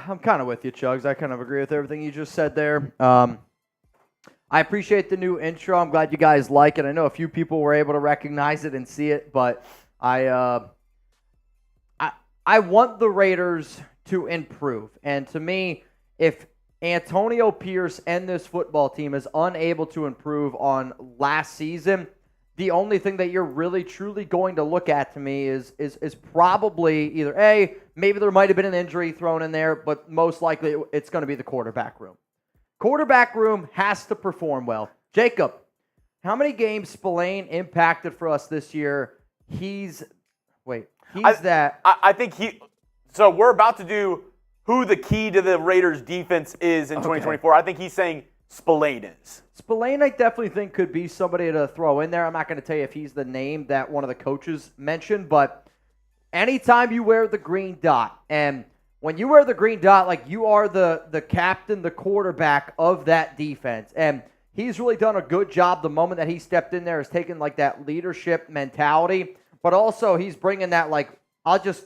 I'm kind of with you, Chugs. I kind of agree with everything you just said there. I appreciate the new intro. I'm glad you guys like it. I know a few people were able to recognize it and see it, but I want the Raiders to improve. And to me, if Antonio PIerce and this football team is unable to improve on last season, the only thing that you're really truly going to look at to me is probably either maybe there might have been an injury thrown in there, but most likely it's going to be the quarterback room. Quarterback room has to perform well. Jacob, how many games Spillane impacted for us this year? I think so we're about to do who the key to the Raiders defense is in 2024. I think he's saying Spillane is. Spillane, I definitely think, could be somebody to throw in there. I'm not going to tell you if he's the name that one of the coaches mentioned, but anytime you wear the green dot, and when you wear the green dot, like you are the captain, the quarterback of that defense, and he's really done a good job the moment that he stepped in there, has taken like that leadership mentality, but also he's bringing that, like, I'll just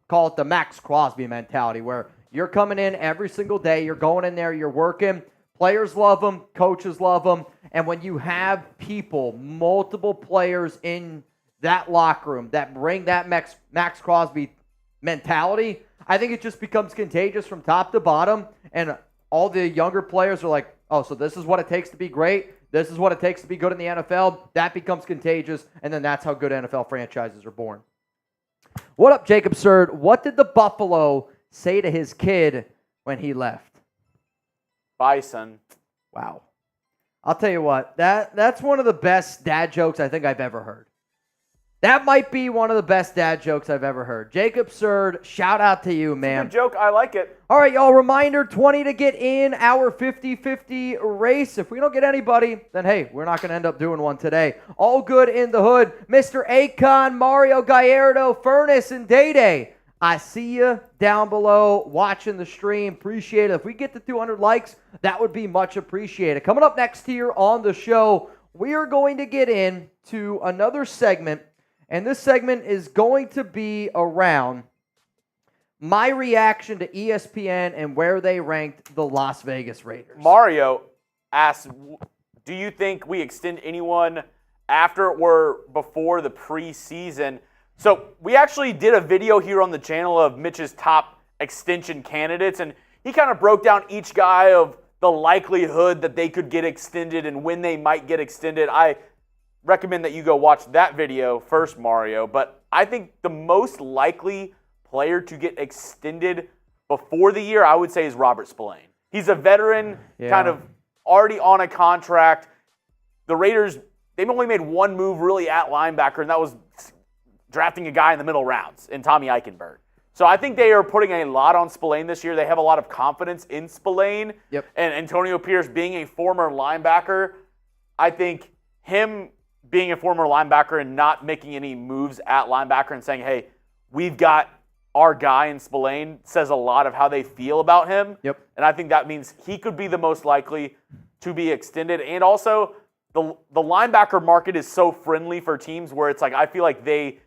call it the Max Crosby mentality, where you're coming in every single day, you're going in there, you're working. Players love them, coaches love them, and when you have people, multiple players in that locker room that bring that Max Crosby mentality, I think it just becomes contagious from top to bottom, and all the younger players are like, oh, so this is what it takes to be great, this is what it takes to be good in the NFL. That becomes contagious, and then that's how good NFL franchises are born. What up, Jacob Surd? What did the Buffalo say to his kid when he left? Bye, son. Wow. I'll tell you what, that's one of the best dad jokes I think I've ever heard. That might be one of the best dad jokes I've ever heard. Jake Absurd, shout out to you, man. It's a good joke. I like it. All right, y'all. Reminder, 20 to get in our 50-50 race. If we don't get anybody, then hey, we're not going to end up doing one today. All good in the hood. Mr. Akon, Mario Gallardo, Furnace, and Day-Day. I see you down below watching the stream. Appreciate it. If we get to 200 likes, that would be much appreciated. Coming up next here on the show, we are going to get into another segment. And this segment is going to be around my reaction to ESPN and where they ranked the Las Vegas Raiders. Mario asks, do you think we extend anyone after or before the preseason? So we actually did a video here on the channel of Mitch's top extension candidates, and he kind of broke down each guy of the likelihood that they could get extended and when they might get extended. I recommend that you go watch that video first, Mario. But I think the most likely player to get extended before the year, I would say, is Robert Spillane. He's a veteran, kind of already on a contract. The Raiders, they've only made one move really at linebacker, and that was drafting a guy in the middle rounds in Tommy Eichenberg. So I think they are putting a lot on Spillane this year. They have a lot of confidence in Spillane. Yep. And Antonio PIerce being a former linebacker, I think him being a former linebacker and not making any moves at linebacker and saying, hey, we've got our guy in Spillane, says a lot of how they feel about him. Yep. And I think that means he could be the most likely to be extended. And also, the linebacker market is so friendly for teams where it's like I feel like they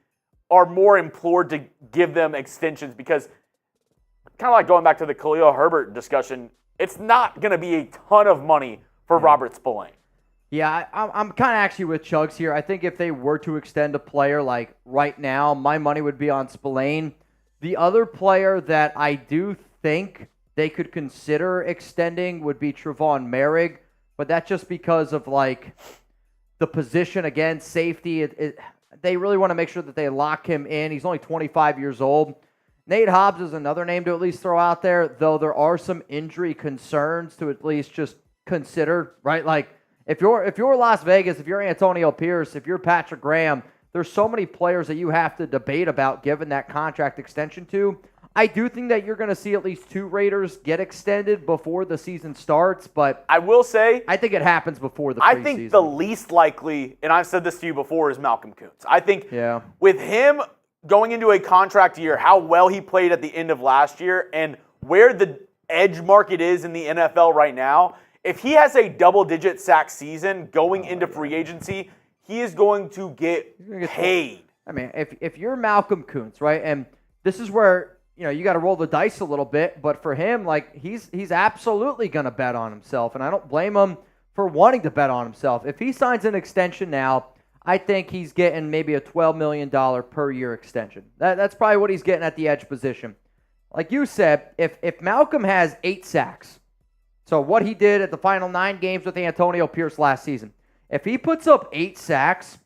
are more implored to give them extensions because kind of like going back to the Khalil Herbert discussion, it's not going to be a ton of money for Robert Spillane. Yeah, I'm kind of actually with Chugs here. I think if they were to extend a player like right now, my money would be on Spillane. The other player that I do think they could consider extending would be Trevon Merrick, but that's just because of like the position, again, safety. They really want to make sure that they lock him in. He's only 25 years old. Nate Hobbs is another name to at least throw out there, though there are some injury concerns to at least just consider, right? Like, if you're Las Vegas, if you're Antonio PIerce, if you're Patrick Graham, there's so many players that you have to debate about giving that contract extension to. I do think that you're going to see at least 2 Raiders get extended before the season starts, but I will say I think it happens before the preseason. I think the least likely, and I've said this to you before, is Malcolm Koonce. I think with him going into a contract year, how well he played at the end of last year, and where the edge market is in the NFL right now, if he has a double-digit sack season going into free agency, he is going to get paid. I mean, if you're Malcolm Koonce, right, and this is where you got to roll the dice a little bit, but for him, like he's absolutely going to bet on himself, and I don't blame him for wanting to bet on himself. If he signs an extension now, I think he's getting maybe a $12 million per year extension. That's probably what he's getting at the edge position. Like you said, if Malcolm has 8 sacks, so what he did at the final 9 games with Antonio PIerce last season, if he puts up 8 sacks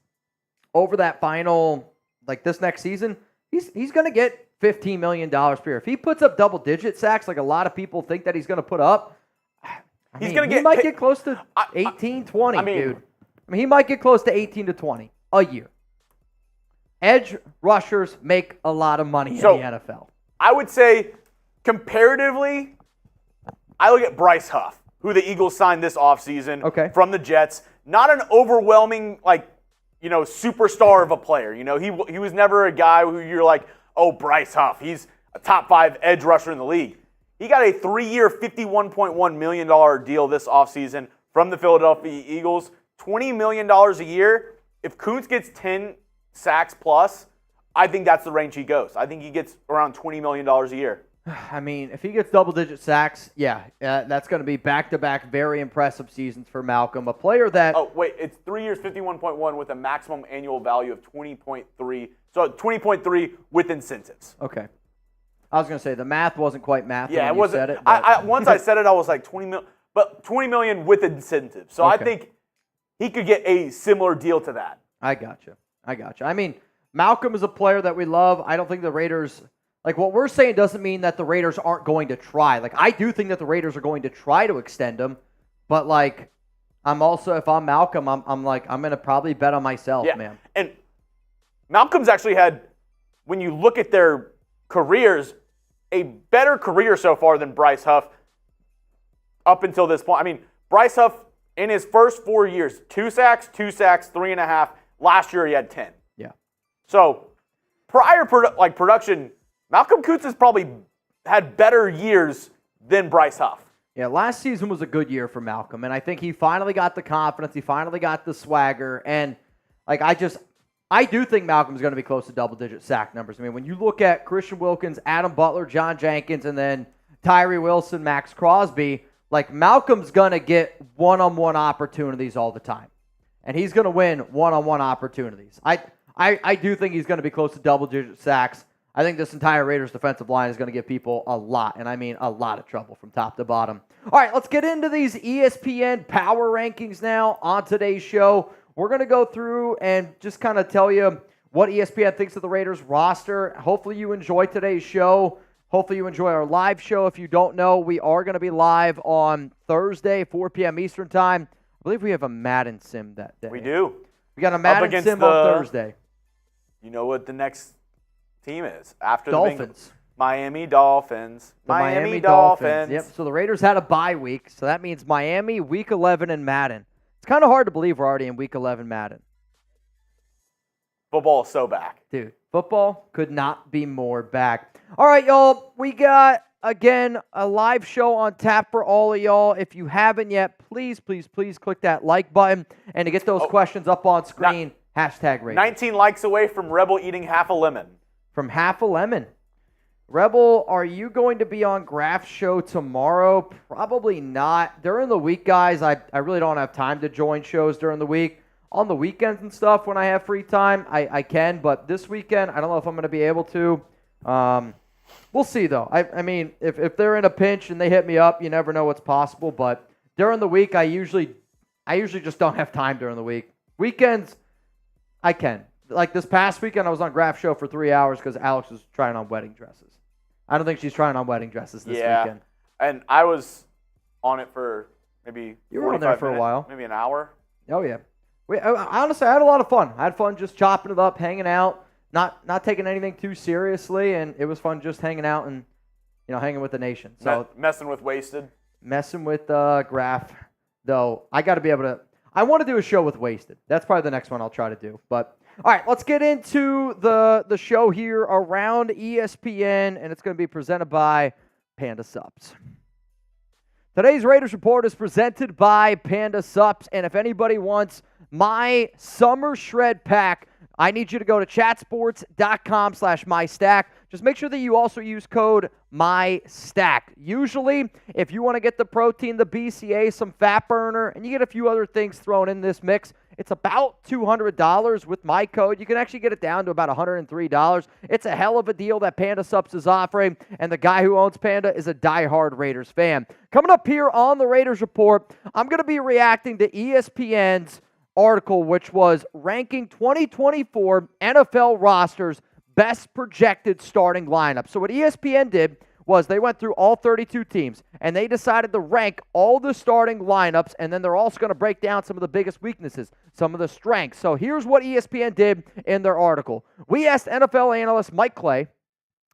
over that final, like this next season, he's going to get $15 million per year. If he puts up double-digit sacks, like a lot of people think that he's going to put up, he might get close to 18, 20, dude. I mean, he might get close to 18 to 20 a year. Edge rushers make a lot of money in the NFL. I would say, comparatively, I look at Bryce Huff, who the Eagles signed this offseason from the Jets. Not an overwhelming, superstar of a player. He was never a guy who you're like, oh, Bryce Huff, he's a top 5 edge rusher in the league. He got a 3-year, $51.1 million deal this offseason from the Philadelphia Eagles. $20 million a year. If Koonce gets 10 sacks plus, I think that's the range he goes. I think he gets around $20 million a year. I mean, if he gets double-digit sacks, that's going to be back-to-back very impressive seasons for Malcolm. A player that... Oh, wait, it's 3 years, 51.1 with a maximum annual value of 20.3. So 20.3 with incentives. Okay. I was going to say, the math wasn't quite math. Yeah, it wasn't. Said it, but... Once I said it, I was like, 20 million, but 20 million with incentives. So I think he could get a similar deal to that. I gotcha. I mean, Malcolm is a player that we love. I don't think the Raiders... Like, what we're saying doesn't mean that the Raiders aren't going to try. Like, I do think that the Raiders are going to try to extend him. But, like, I'm also, if I'm Malcolm, I'm going to probably bet on myself, man. And Malcolm's actually had, when you look at their careers, a better career so far than Bryce Huff up until this point. I mean, Bryce Huff, in his first 4 years, 2 sacks, 3.5. Last year he had 10. Yeah. So prior production, Malcolm Koonce has probably had better years than Bryce Huff. Yeah, last season was a good year for Malcolm, and I think he finally got the confidence. He finally got the swagger, and I do think Malcolm's going to be close to double-digit sack numbers. I mean, when you look at Christian Wilkins, Adam Butler, John Jenkins, and then Tyree Wilson, Max Crosby, Malcolm's going to get one-on-one opportunities all the time, and he's going to win one-on-one opportunities. I do think he's going to be close to double-digit sacks. I think this entire Raiders defensive line is going to give people a lot, and I mean a lot of trouble from top to bottom. All right, let's get into these ESPN power rankings now on today's show. We're going to go through and just kind of tell you what ESPN thinks of the Raiders roster. Hopefully you enjoy today's show. Hopefully you enjoy our live show. If you don't know, we are going to be live on Thursday, 4 p.m. Eastern Time. I believe we have a Madden sim that day. We do. We got a Madden sim on Thursday. You know what the next team is after Dolphins. The Miami Dolphins. The Miami Dolphins. Yep. So the Raiders had a bye week, so that means Miami, Week 11, and Madden. It's kind of hard to believe we're already in Week 11 Madden. Football is so back. Dude, football could not be more back. All right, y'all. We got, again, a live show on tap for all of y'all. If you haven't yet, please click that like button. And to get those questions up on screen, hashtag Raiders. 19 likes away from Rebel eating half a lemon. From half a lemon. Rebel, are you going to be on Graf's show tomorrow? Probably not. During the week, guys, I really don't have time to join shows during the week. On the weekends and stuff, when I have free time, I can. But this weekend, I don't know if I'm going to be able to. We'll see, though. I mean, if they're in a pinch and they hit me up, you never know what's possible. But during the week, I usually just don't have time during the week. Weekends, I can. Like this past weekend, I was on Graf's show for 3 hours because Alex was trying on wedding dresses. I don't think she's trying on wedding dresses this weekend. And I was on it for maybe 45 You were on there for minutes, a while. Maybe an hour. Oh, yeah. Honestly, I had a lot of fun. I had fun just chopping it up, hanging out, not taking anything too seriously, and it was fun just hanging out and hanging with the nation. So messing with Wasted. Messing with Graf, though. I got to be able to. I want to do a show with Wasted. That's probably the next one I'll try to do. But all right, let's get into the show here around ESPN, and it's going to be presented by Panda Supps. Today's Raiders Report is presented by Panda Supps, and if anybody wants my Summer Shred Pack, I need you to go to chatsports.com/mystack. Just make sure that you also use code MYSTACK. Usually, if you want to get the protein, the BCA, some fat burner, and you get a few other things thrown in this mix, it's about $200 with my code. You can actually get it down to about $103. It's a hell of a deal that Panda Supps is offering, and the guy who owns Panda is a diehard Raiders fan. Coming up here on the Raiders Report, I'm going to be reacting to ESPN's article, which was ranking 2024 NFL rosters best projected starting lineup. So what ESPN did was they went through all 32 teams, and they decided to rank all the starting lineups, and then they're also going to break down some of the biggest weaknesses, some of the strengths. So here's what ESPN did in their article. We asked NFL analysts Mike Clay,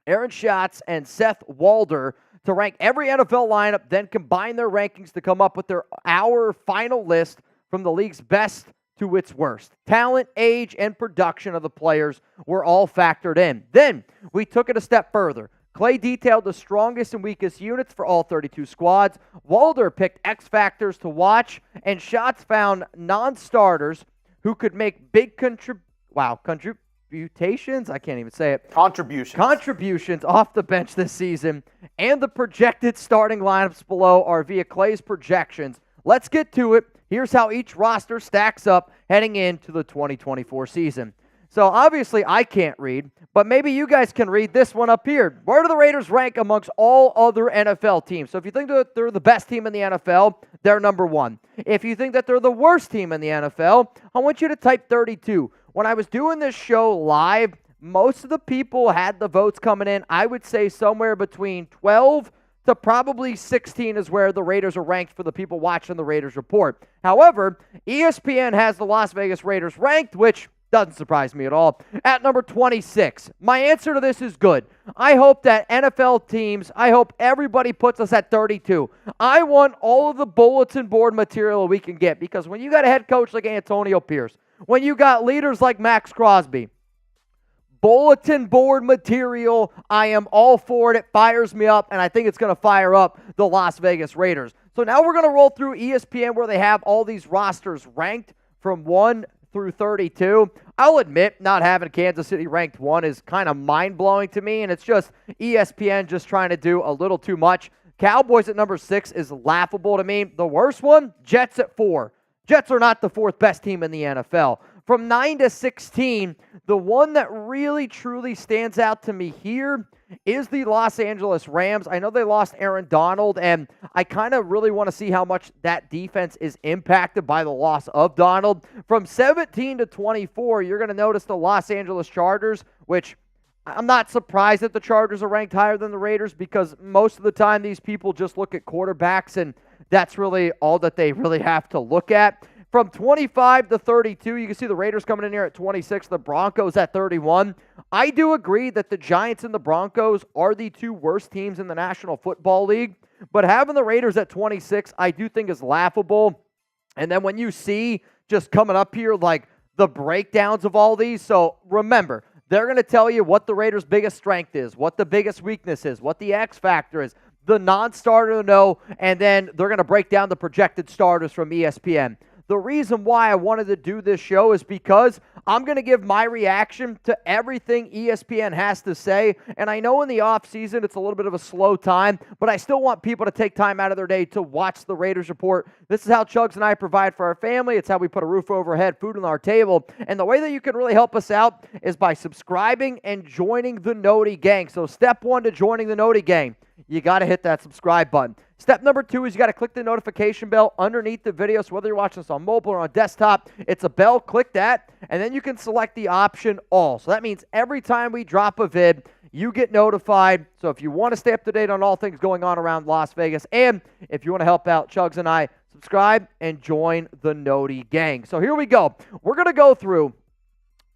Aaron Schatz, and Seth Walder to rank every NFL lineup, then combine their rankings to come up with our final list from the league's best to its worst. Talent, age, and production of the players were all factored in. Then we took it a step further. Clay detailed the strongest and weakest units for all 32 squads. Walder picked X factors to watch, and Schatz found non-starters who could make big contributions. I can't even say it. Contributions off the bench this season, and the projected starting lineups below are via Clay's projections. Let's get to it. Here's how each roster stacks up heading into the 2024 season. So obviously I can't read, but maybe you guys can read this one up here. Where do the Raiders rank amongst all other NFL teams? So if you think that they're the best team in the NFL, they're number one. If you think that they're the worst team in the NFL, I want you to type 32. When I was doing this show live, most of the people had the votes coming in. I would say somewhere between 12 to probably 16 is where the Raiders are ranked for the people watching the Raiders Report. However, ESPN has the Las Vegas Raiders ranked, which Doesn't surprise me at all. At number 26, my answer to this is good. I hope that NFL teams, I hope everybody puts us at 32. I want all of the bulletin board material we can get, because when you got a head coach like Antonio PIerce, when you got leaders like Max Crosby, bulletin board material, I am all for it. It fires me up, and I think it's going to fire up the Las Vegas Raiders. So now we're going to roll through ESPN, where they have all these rosters ranked from 1 through 32. I'll admit, not having Kansas City ranked 1 is kind of mind-blowing to me, and it's just ESPN just trying to do a little too much. Cowboys at number 6 is laughable to me. The worst one, Jets at 4. Jets are not the 4th best team in the NFL. From 9 to 16, the one that really truly stands out to me here is the Los Angeles Rams. I know they lost Aaron Donald, and I kind of really want to see how much that defense is impacted by the loss of Donald. From 17 to 24, you're going to notice the Los Angeles Chargers, which I'm not surprised that the Chargers are ranked higher than the Raiders, because most of the time these people just look at quarterbacks, and that's really all that they really have to look at. From 25 to 32, you can see the Raiders coming in here at 26, the Broncos at 31. I do agree that the Giants and the Broncos are the 2 worst teams in the National Football League, but having the Raiders at 26, I do think is laughable. And then when you see just coming up here, like the breakdowns of all these, so remember, they're going to tell you what the Raiders' biggest strength is, what the biggest weakness is, what the X factor is, the non-starter to know, and then they're going to break down the projected starters from ESPN. The reason why I wanted to do this show is because I'm going to give my reaction to everything ESPN has to say. And I know in the offseason it's a little bit of a slow time, but I still want people to take time out of their day to watch the Raiders Report. This is how Chugs and I provide for our family. It's how we put a roof over our head, food on our table. And the way that you can really help us out is by subscribing and joining the Noti Gang. So step 1 to joining the Noti Gang, you got to hit that subscribe button. Step number 2 is you got to click the notification bell underneath the video. So whether you're watching this on mobile or on desktop, it's a bell. Click that, and then you can select the option all. So that means every time we drop a vid, you get notified. So if you want to stay up to date on all things going on around Las Vegas, and if you want to help out Chugs and I, subscribe and join the Noti Gang. So here we go. We're going to go through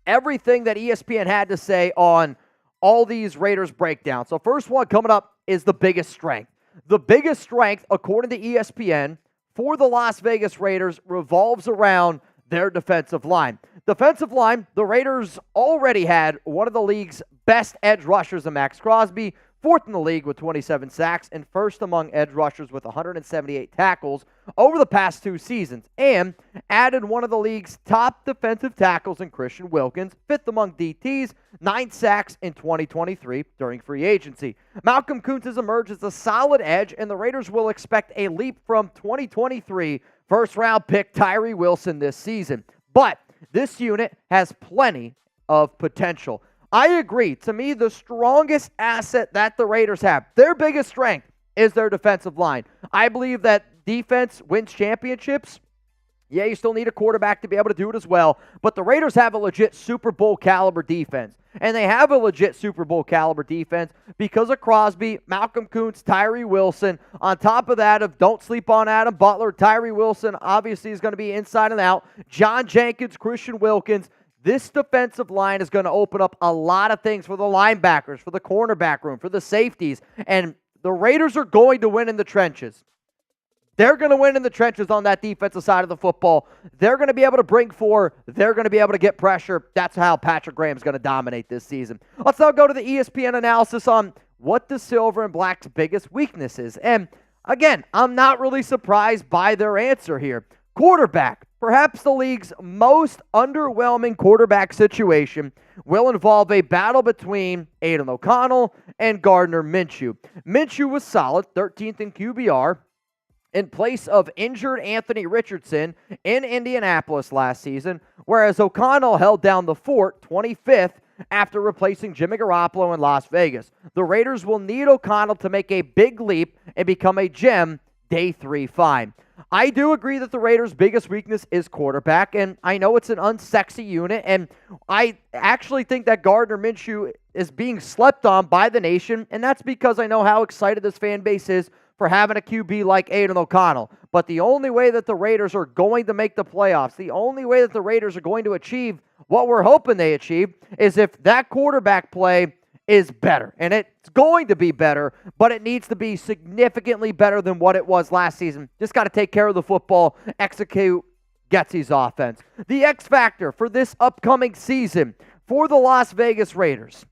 everything that ESPN had to say on all these Raiders breakdowns. So first one coming up is the biggest strength. The biggest strength, according to ESPN, for the Las Vegas Raiders revolves around their defensive line. Defensive line, the Raiders already had one of the league's best edge rushers in Max Crosby, 4th in the league with 27 sacks, and 1st among edge rushers with 178 tackles over the past 2 seasons, and added one of the league's top defensive tackles in Christian Wilkins, 5th among DTs, 9 sacks in 2023 during free agency. Malcolm Koonce has emerged as a solid edge, and the Raiders will expect a leap from 2023 first-round pick Tyree Wilson this season. But this unit has plenty of potential. I agree. To me, the strongest asset that the Raiders have, their biggest strength, is their defensive line. I believe that defense wins championships. Yeah, you still need a quarterback to be able to do it as well, but the Raiders have a legit Super Bowl caliber defense. And they have a legit Super Bowl caliber defense because of Crosby, Malcolm Koonce, Tyree Wilson. On top of that, don't sleep on Adam Butler. Tyree Wilson obviously is going to be inside and out. John Jenkins, Christian Wilkins. This defensive line is going to open up a lot of things for the linebackers, for the cornerback room, for the safeties. And the Raiders are going to win in the trenches. They're going to win in the trenches on that defensive side of the football. They're going to be able to bring 4. They're going to be able to get pressure. That's how Patrick Graham's going to dominate this season. Let's now go to the ESPN analysis on what the Silver and Black's biggest weakness is. And again, I'm not really surprised by their answer here. Quarterback. Perhaps the league's most underwhelming quarterback situation will involve a battle between Aidan O'Connell and Gardner Minshew. Minshew was solid, 13th in QBR, in place of injured Anthony Richardson in Indianapolis last season, whereas O'Connell held down the fort, 25th, after replacing Jimmy Garoppolo in Las Vegas. The Raiders will need O'Connell to make a big leap and become a gem day 3 fine. I do agree that the Raiders' biggest weakness is quarterback, and I know it's an unsexy unit, and I actually think that Gardner Minshew is being slept on by the nation, and that's because I know how excited this fan base is for having a QB like Aiden O'Connell. But the only way that the Raiders are going to make the playoffs, the only way that the Raiders are going to achieve what we're hoping they achieve, is if that quarterback play is better. And it's going to be better, but it needs to be significantly better than what it was last season. Just got to take care of the football, execute Getsy's offense. The X factor for this upcoming season for the Las Vegas Raiders,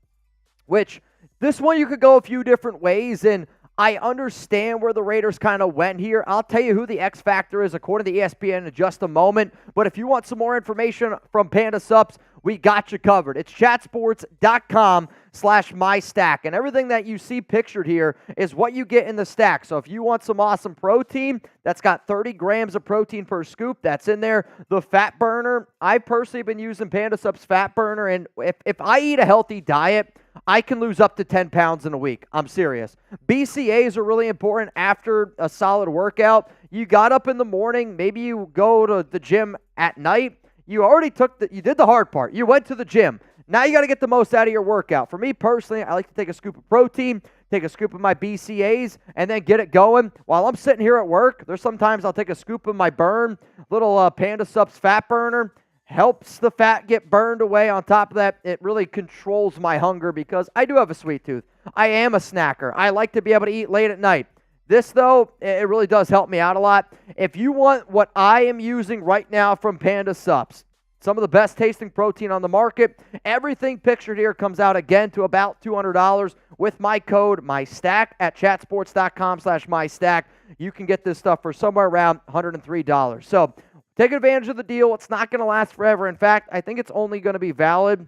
which this one you could go a few different ways, and I understand where the Raiders kind of went here. I'll tell you who the X factor is according to ESPN in just a moment. But if you want some more information from Panda Supps, we got you covered. It's chatsports.com/mystack. And everything that you see pictured here is what you get in the stack. So if you want some awesome protein, that's got 30 grams of protein per scoop. That's in there. The fat burner, I've personally been using Panda Supps fat burner. And if I eat a healthy diet, I can lose up to 10 pounds in a week. I'm serious. BCAAs are really important after a solid workout. You got up in the morning, maybe you go to the gym at night. You already you did the hard part. You went to the gym. Now you got to get the most out of your workout. For me personally, I like to take a scoop of protein, take a scoop of my BCAAs, and then get it going. While I'm sitting here at work, there's sometimes I'll take a scoop of my burn, little Panda Supps fat burner. Helps the fat get burned away. On top of that, it really controls my hunger because I do have a sweet tooth. I am a snacker. I like to be able to eat late at night. This, though, it really does help me out a lot. If you want what I am using right now from Panda Supps, some of the best tasting protein on the market, everything pictured here comes out again to about $200 with my code MyStack at chatsports.com/mystack. You can get this stuff for somewhere around $103. So take advantage of the deal. It's not going to last forever. In fact, I think it's only going to be valid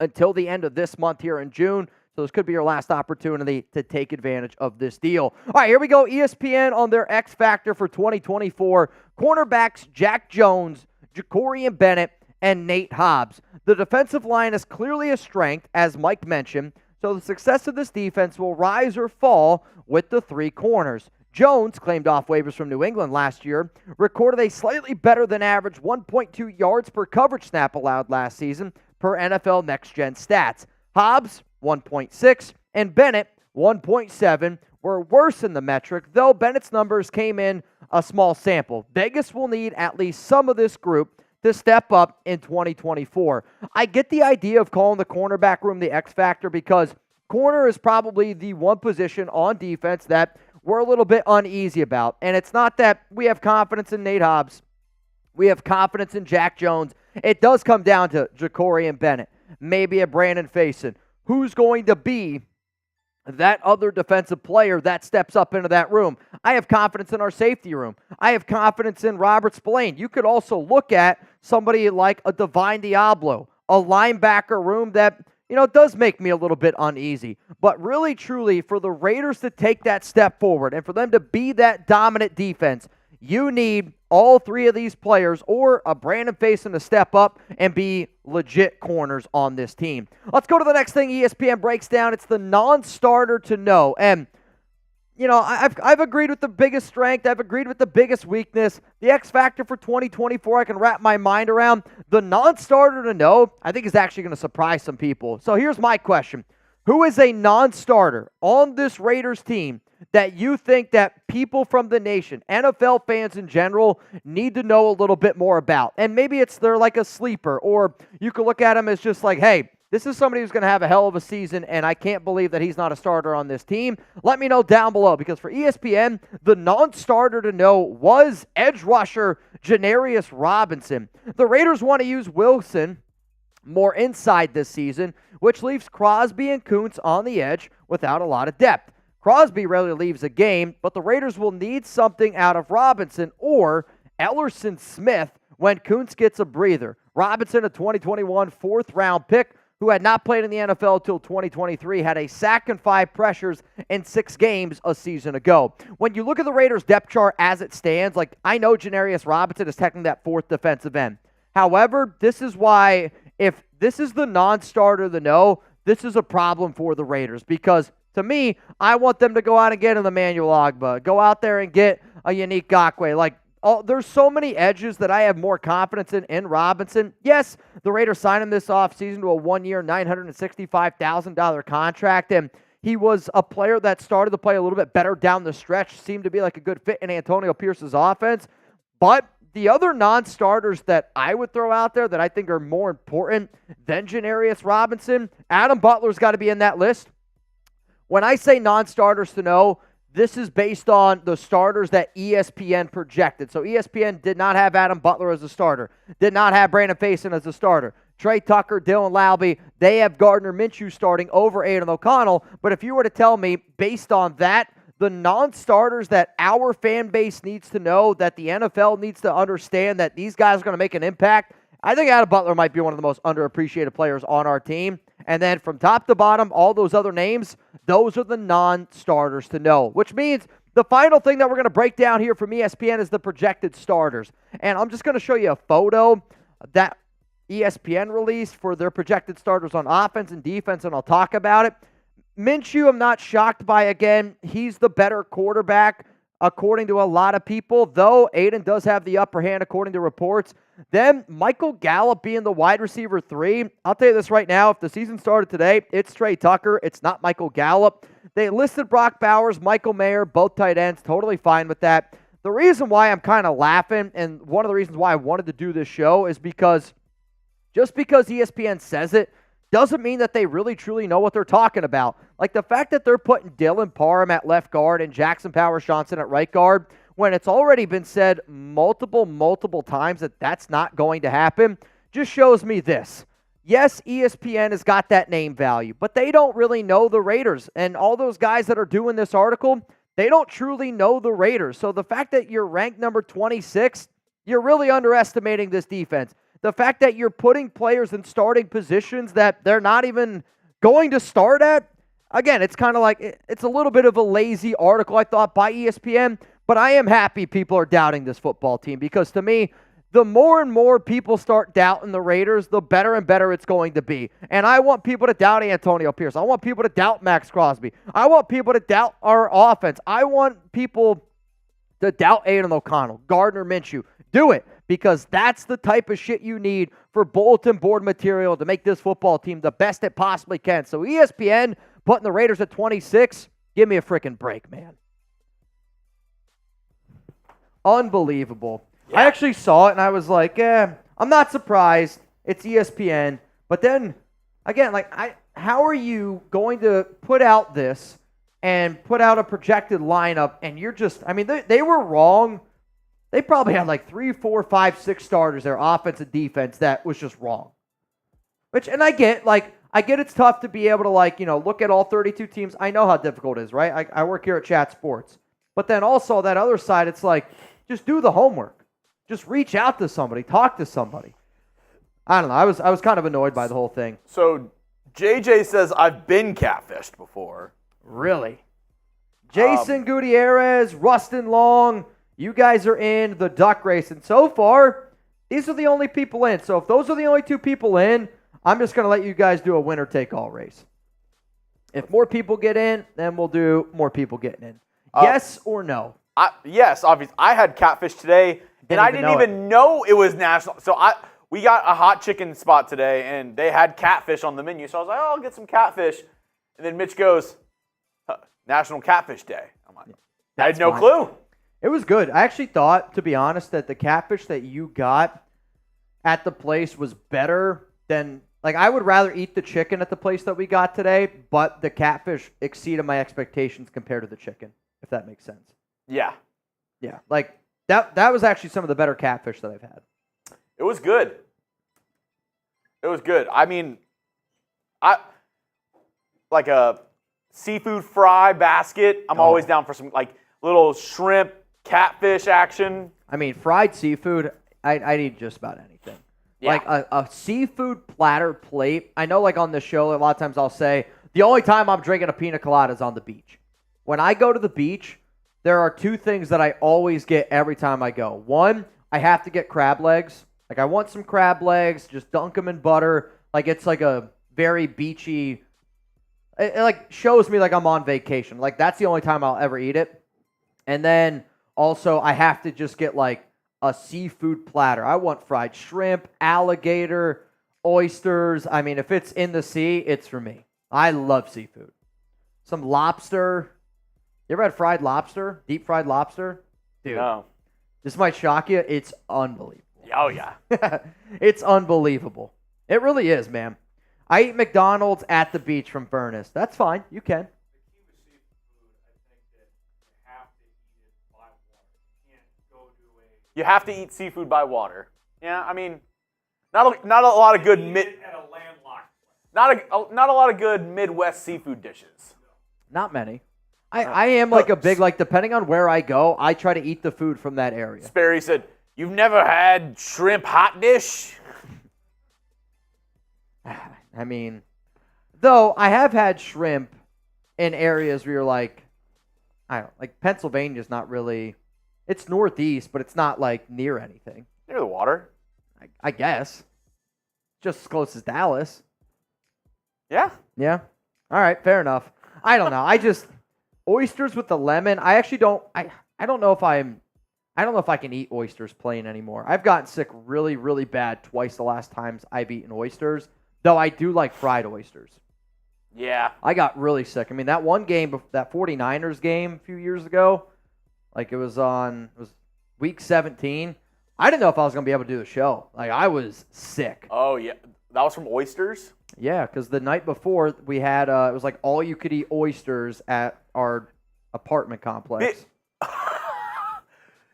until the end of this month here in June. So this could be your last opportunity to take advantage of this deal. All right, here we go. ESPN on their X Factor for 2024. Cornerbacks Jack Jones, Jacorian Bennett, and Nate Hobbs. The defensive line is clearly a strength, as Mike mentioned. So the success of this defense will rise or fall with the three corners. Jones, claimed off waivers from New England last year, recorded a slightly better than average 1.2 yards per coverage snap allowed last season per NFL Next Gen Stats. Hobbs, 1.6, and Bennett, 1.7, were worse in the metric, though Bennett's numbers came in a small sample. Vegas will need at least some of this group to step up in 2024. I get the idea of calling the cornerback room the X factor because corner is probably the one position on defense that we're a little bit uneasy about. And it's not that we have confidence in Nate Hobbs. We have confidence in Jack Jones. It does come down to Jacorian Bennett, maybe a Brandon Faison. Who's going to be that other defensive player that steps up into that room? I have confidence in our safety room. I have confidence in Robert Spillane. You could also look at somebody like a Divine Diablo, a linebacker room that, does make me a little bit uneasy. But really, truly, for the Raiders to take that step forward and for them to be that dominant defense, you need all three of these players or a Brandon Faison to step up and be legit corners on this team. Let's go to the next thing ESPN breaks down. It's the non-starter to know. And, I've agreed with the biggest strength. I've agreed with the biggest weakness. The X factor for 2024, I can wrap my mind around. The non-starter to know, I think is actually going to surprise some people. So here's my question. Who is a non-starter on this Raiders team that you think that people from the nation, NFL fans in general, need to know a little bit more about? And maybe they're like a sleeper, or you could look at them as just like, hey, this is somebody who's going to have a hell of a season, and I can't believe that he's not a starter on this team. Let me know down below, because for ESPN, the non-starter to know was edge rusher Janarius Robinson. The Raiders want to use Wilson more inside this season, which leaves Crosby and Kuntz on the edge without a lot of depth. Crosby rarely leaves a game, but the Raiders will need something out of Robinson or Ellerson Smith when Kuntz gets a breather. Robinson, a 2021 fourth-round pick who had not played in the NFL until 2023, had a sack and 5 pressures in 6 games a season ago. When you look at the Raiders' depth chart as it stands, I know Janarius Robinson is technically that fourth defensive end. However, this is why, if this is the non-starter to know, this is a problem for the Raiders because, to me, I want them to go out and get an Emmanuel Ogbah, go out there and get a Yannick Ngakoue. There's so many edges that I have more confidence in Robinson. Yes, the Raiders signed him this offseason to a 1-year, $965,000 contract, and He was a player that started to play a little bit better down the stretch, seemed to be like a good fit in Antonio PIerce's offense. But the other non-starters that I would throw out there that I think are more important than Janarius Robinson, Adam Butler's got to be in that list. When I say non-starters to know, this is based on the starters that ESPN projected. So ESPN did not have Adam Butler as a starter, did not have Brandon Facyson as a starter. Tre Tucker, Dylan Laube, they have Gardner Minshew starting over Aiden O'Connell. But if you were to tell me, based on that, the non-starters that our fan base needs to know, that the NFL needs to understand that these guys are going to make an impact, I think Adam Butler might be one of the most underappreciated players on our team. And then from top to bottom, all those other names, those are the non-starters to know, which means the final thing that we're going to break down here from ESPN is the projected starters. And I'm just going to show you a photo that ESPN released for their projected starters on offense and defense, and I'll talk about it. Minshew, I'm not shocked by. Again, he's the better quarterback according to a lot of people, though Aiden does have the upper hand according to reports. Then Michael Gallup being the wide receiver 3. I'll tell you this right now, if the season started today, it's Tre Tucker. It's not Michael Gallup. They listed Brock Bowers, Michael Mayer, both tight ends, totally fine with that. The reason why I'm kind of laughing, and one of the reasons why I wanted to do this show, is because just because ESPN says it doesn't mean that they really truly know what they're talking about. Like the fact that they're putting Dylan Parham at left guard and Jackson Powers-Johnson at right guard, when it's already been said multiple times that that's not going to happen, just shows me this. Yes, ESPN has got that name value, but they don't really know the Raiders. And all those guys that are doing this article, they don't truly know the Raiders. So the fact that you're ranked number 26, you're really underestimating this defense. The fact that you're putting players in starting positions that they're not even going to start at, again, it's kind of like, it's a little bit of a lazy article, I thought, by ESPN, but I am happy people are doubting this football team, because to me, the more and more people start doubting the Raiders, the better and better it's going to be. And I want people to doubt Antonio PIerce. I want people to doubt Max Crosby. I want people to doubt our offense. I want people to doubt Aiden O'Connell, Gardner Minshew. Do it, because that's the type of shit you need for bulletin board material to make this football team the best it possibly can. So ESPN putting the Raiders at 26, give me a freaking break, man. Unbelievable. Yeah. I actually saw it, and I was like, I'm not surprised. It's ESPN. But then, again, how are you going to put out this and put out a projected lineup, and you're just, they were wrong. They probably had like 3, 4, 5, 6 starters, their offense and defense, that was just wrong. And I get it's tough to be able to look at all 32 teams. I know how difficult it is, right? I work here at Chat Sports. But then also that other side, it's like, just do the homework. Just reach out to somebody, talk to somebody. I don't know. I was kind of annoyed by the whole thing. So JJ says, I've been catfished before. Really? Jason Gutierrez, Rustin Long, you guys are in the duck race. And so far, these are the only people in. So if those are the only 2 people in, I'm just going to let you guys do a winner-take-all race. If more people get in, then we'll do more people getting in. Yes or no? Yes, obviously. I had catfish today, and I didn't even know it was national. So we got a hot chicken spot today, and they had catfish on the menu. So I was like, I'll get some catfish. And then Mitch goes, National Catfish Day. I'm like, I had no clue. It was good. I actually thought, to be honest, that the catfish that you got at the place was better than, I would rather eat the chicken at the place that we got today, but the catfish exceeded my expectations compared to the chicken, if that makes sense. Yeah. Yeah. That was actually some of the better catfish that I've had. It was good. It was good. I like a seafood fry basket. I'm always down for some little shrimp, catfish action. Fried seafood, I'd eat just about anything. Yeah. A seafood platter plate. I know on the show, a lot of times I'll say, the only time I'm drinking a pina colada is on the beach. When I go to the beach, there are 2 things that I always get every time I go. One, I have to get crab legs. I want some crab legs, just dunk them in butter. It's a very beachy, it shows me I'm on vacation. That's the only time I'll ever eat it. And then also I have to just get a seafood platter. I want fried shrimp, alligator, oysters. If it's in the sea, it's for me. I love seafood. some lobster. You ever had fried lobster? Deep fried lobster? Dude, No. this might shock you. It's unbelievable. Oh, yeah. It's unbelievable. It really is, man. I eat McDonald's at the beach from Furnace. That's fine. You can. You have to eat seafood by water. Yeah, I mean, not a lot of good not a lot of good Midwest seafood dishes. Not many. I am like a big, like, depending on where I go, I try to eat the food from that area. Sperry said, "You've never had shrimp hot dish?" I mean, though I have had shrimp in areas where you're like, I don't like Pennsylvania's not really. It's northeast, but it's not like near anything. Near the water. I guess. Just as close as Dallas. Yeah. Yeah. All right, fair enough. I don't know. I just oysters with the lemon. I actually don't. I don't know if I don't know if I can eat oysters plain anymore. I've gotten sick really, really bad twice the last times I've eaten oysters. Though I do like fried oysters. Yeah. I got really sick. I mean, that one game, that 49ers game a few years ago, like it was week 17. I didn't know if I was going to be able to do the show. Like, I was sick. Oh, yeah. That was from oysters? Yeah, because the night before we had, it was like all you could eat oysters at our apartment complex.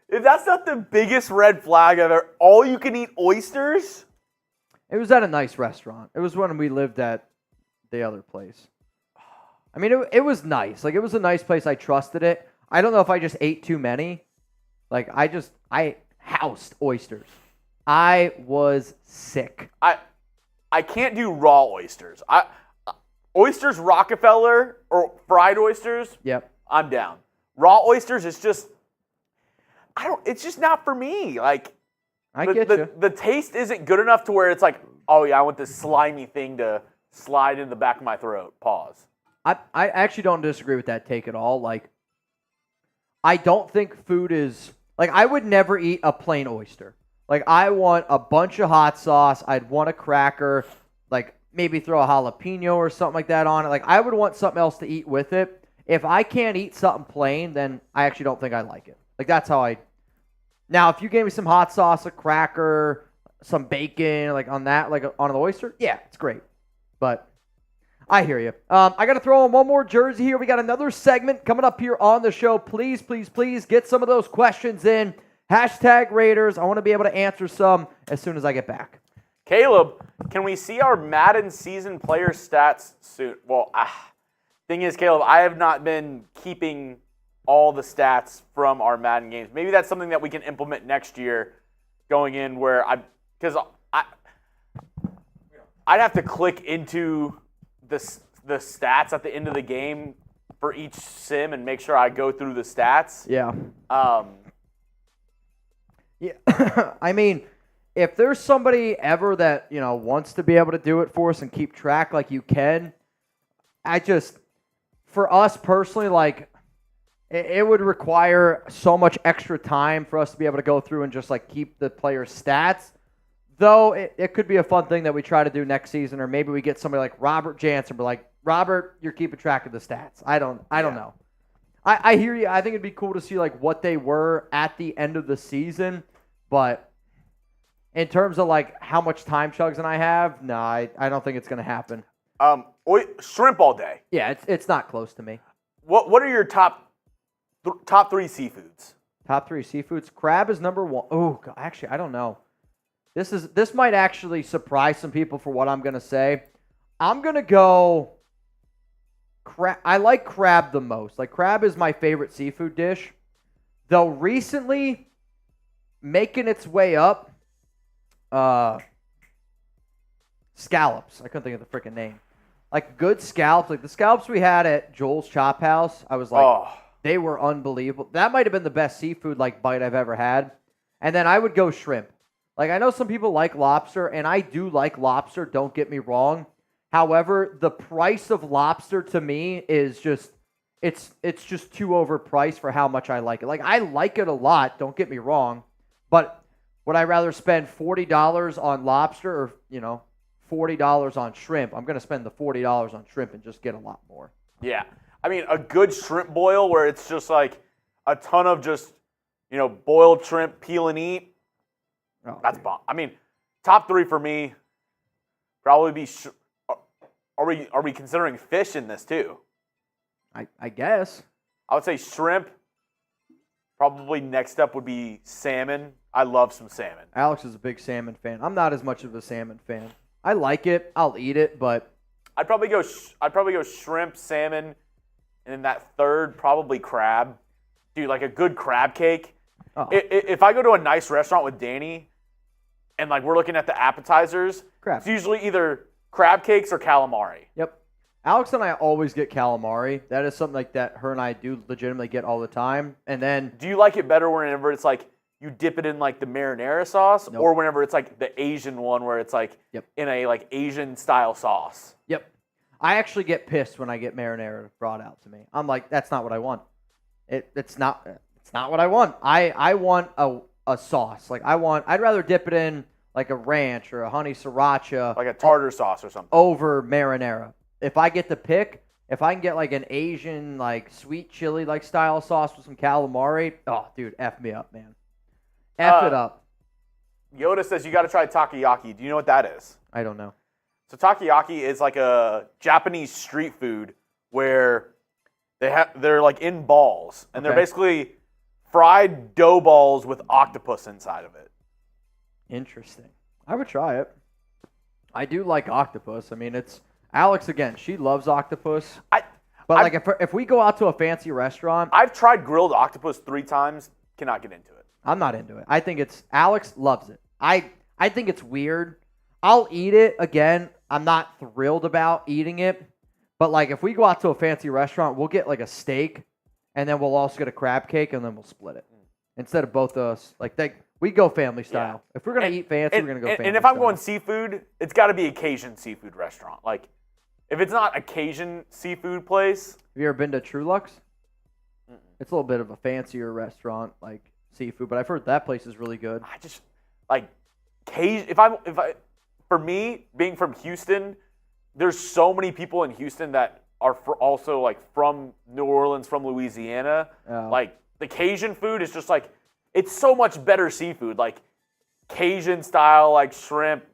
If that's not the biggest red flag ever, all you can eat oysters? It was at a nice restaurant. It was when we lived at the other place. I mean, it was nice. Like, it was a nice place. I trusted it. I don't know if I just ate too many. Like, I housed oysters. I was sick. I can't do raw oysters. Oysters Rockefeller or fried oysters. Yep. I'm down. Raw oysters is just it's just not for me. Like I get you. The taste isn't good enough to where it's like, oh yeah, I want this slimy thing to slide in the back of my throat. Pause. I actually don't disagree with that take at all. Like, I don't think food is like I would never eat a plain oyster. Like, I want a bunch of hot sauce. I'd want a cracker, like maybe throw a jalapeno or something like that on it. Like, I would want something else to eat with it. If I can't eat something plain, then I actually don't think I like it. Like, that's how I. Now, if you gave me some hot sauce, a cracker, some bacon, like on that, like on an oyster, yeah, it's great. But I hear you. I got to throw in one more jersey here. We got another segment coming up here on the show. Please, please, please get some of those questions in. Hashtag Raiders. I want to be able to answer some as soon as I get back. Caleb, can we see our Madden season player stats soon? Well, thing is, Caleb, I have not been keeping all the stats from our Madden games. Maybe that's something that we can implement next year going in where I'd have to click into the stats at the end of the game for each sim and make sure I go through the stats. Yeah. Yeah. I mean, if there's somebody ever that, wants to be able to do it for us and keep track like you can, for us personally, like, it would require so much extra time for us to be able to go through and just, like, keep the players' stats. Though it could be a fun thing that we try to do next season, or maybe we get somebody like Robert Jansen. We're like, Robert, you're keeping track of the stats. I don't know. I hear you. I think it'd be cool to see like what they were at the end of the season, but in terms of like how much time Chugs and I have, no, I don't think it's going to happen. Shrimp all day. Yeah, it's not close to me. What are your top three seafoods? Top three seafoods. Crab is number one. Oh, actually, I don't know. This might actually surprise some people for what I'm going to say. I'm going to go crab. I like crab the most. Like, crab is my favorite seafood dish. Though recently, making its way up, scallops. I couldn't think of the freaking name. Like, good scallops. Like, the scallops we had at Joel's Chop House, I was like, they were unbelievable. That might have been the best seafood, like, bite I've ever had. And then I would go shrimp. Like, I know some people like lobster, and I do like lobster, don't get me wrong. However, the price of lobster to me is just, it's just too overpriced for how much I like it. Like, I like it a lot, don't get me wrong, but would I rather spend $40 on lobster or, $40 on shrimp? I'm going to spend the $40 on shrimp and just get a lot more. Yeah. I mean, a good shrimp boil where it's just like a ton of just, boiled shrimp, peel and eat. Oh, that's bomb. I mean, top 3 for me probably be. Are we considering fish in this too? I guess. I would say shrimp. Probably next up would be salmon. I love some salmon. Alex is a big salmon fan. I'm not as much of a salmon fan. I like it. I'll eat it, but I'd probably go shrimp, salmon, and then that third probably crab. Dude, like a good crab cake. Oh. If I go to a nice restaurant with Danny, and like we're looking at the appetizers, it's usually either crab cakes or calamari. Yep. Alex and I always get calamari. That is something like that her and I do legitimately get all the time. And then, do you like it better whenever it's like you dip it in like the marinara sauce, or whenever it's like the Asian one where it's like in a like Asian style sauce? Yep. I actually get pissed when I get marinara brought out to me. I'm like, that's not what I want. It's not what I want. I want a sauce. Like I'd rather dip it in like a ranch or a honey sriracha, like a tartar sauce or something, over marinara. If I get to pick, if I can get like an Asian like sweet chili like style sauce with some calamari, oh dude, F me up, man. F it up. Yoda says you got to try takoyaki. Do you know what that is? I don't know. So takoyaki is like a Japanese street food where they're like in balls, and they're basically fried dough balls with octopus inside of it. Interesting. I would try it. I do like octopus. I mean, it's Alex again. She loves octopus. But if we go out to a fancy restaurant, I've tried grilled octopus 3 times. Cannot get into it. I'm not into it. I think Alex loves it. I think it's weird. I'll eat it again. I'm not thrilled about eating it. But like if we go out to a fancy restaurant, we'll get like a steak, and then we'll also get a crab cake, and then we'll split it instead of both of us. We go family style. Yeah. If we're gonna eat fancy, we're gonna go family. And if I'm going seafood, it's got to be a Cajun seafood restaurant. Like if it's not a Cajun seafood place. Have you ever been to True Lux? It's a little bit of a fancier restaurant, like seafood, but I've heard that place is really good. I just like Cajun. For me, being from Houston, there's so many people in Houston that are also like from New Orleans, from Louisiana. Like the Cajun food is just like, it's so much better seafood, like Cajun style, like shrimp,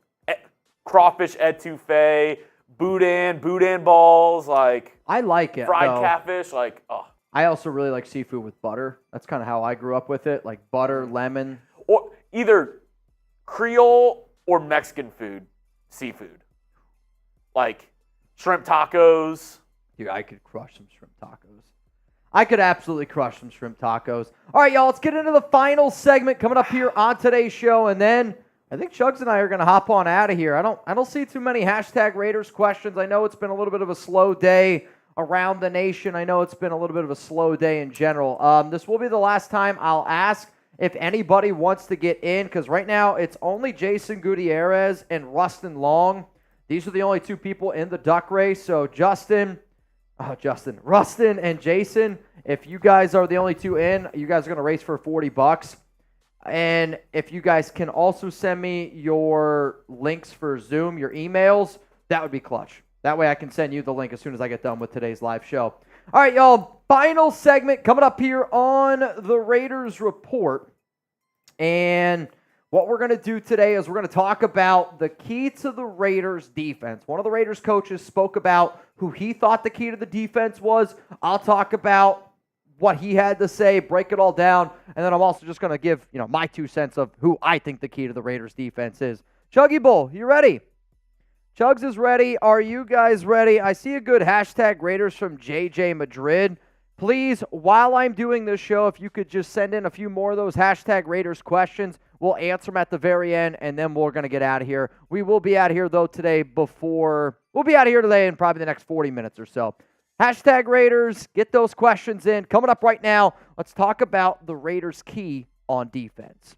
crawfish etouffee, boudin balls, like I like it. Fried catfish, like oh. I also really like seafood with butter. That's kind of how I grew up with it, like butter, lemon, or either Creole or Mexican seafood, like shrimp tacos. Dude, I could crush some shrimp tacos. I could absolutely crush some shrimp tacos. All right, y'all, let's get into the final segment coming up here on today's show, and then I think Chugs and I are going to hop on out of here. I don't see too many #Raiders questions. I know it's been a little bit of a slow day around the nation. I know it's been a little bit of a slow day in general. This will be the last time I'll ask if anybody wants to get in, because right now it's only Jason Gutierrez and Rustin Long. These are the only 2 people in the duck race. So Rustin and Jason, if you guys are the only 2 in, you guys are going to race for $40. And if you guys can also send me your links for Zoom, your emails, that would be clutch. That way I can send you the link as soon as I get done with today's live show. All right, y'all, final segment coming up here on the Raiders Report. And what we're going to do today is we're going to talk about the key to the Raiders defense. One of the Raiders coaches spoke about who he thought the key to the defense was. I'll talk about what he had to say, break it all down, and then I'm also just going to give, my 2 cents of who I think the key to the Raiders defense is. Chuggy Bull, you ready? Chugs is ready. Are you guys ready? I see a good #Raiders from JJ Madrid. Please, while I'm doing this show, if you could just send in a few more of those #Raiders questions, we'll answer them at the very end, and then we're going to get out of here. We will be out of here, though, we'll be out of here today in probably the next 40 minutes or so. #Raiders, get those questions in. Coming up right now, let's talk about the Raiders' key on defense.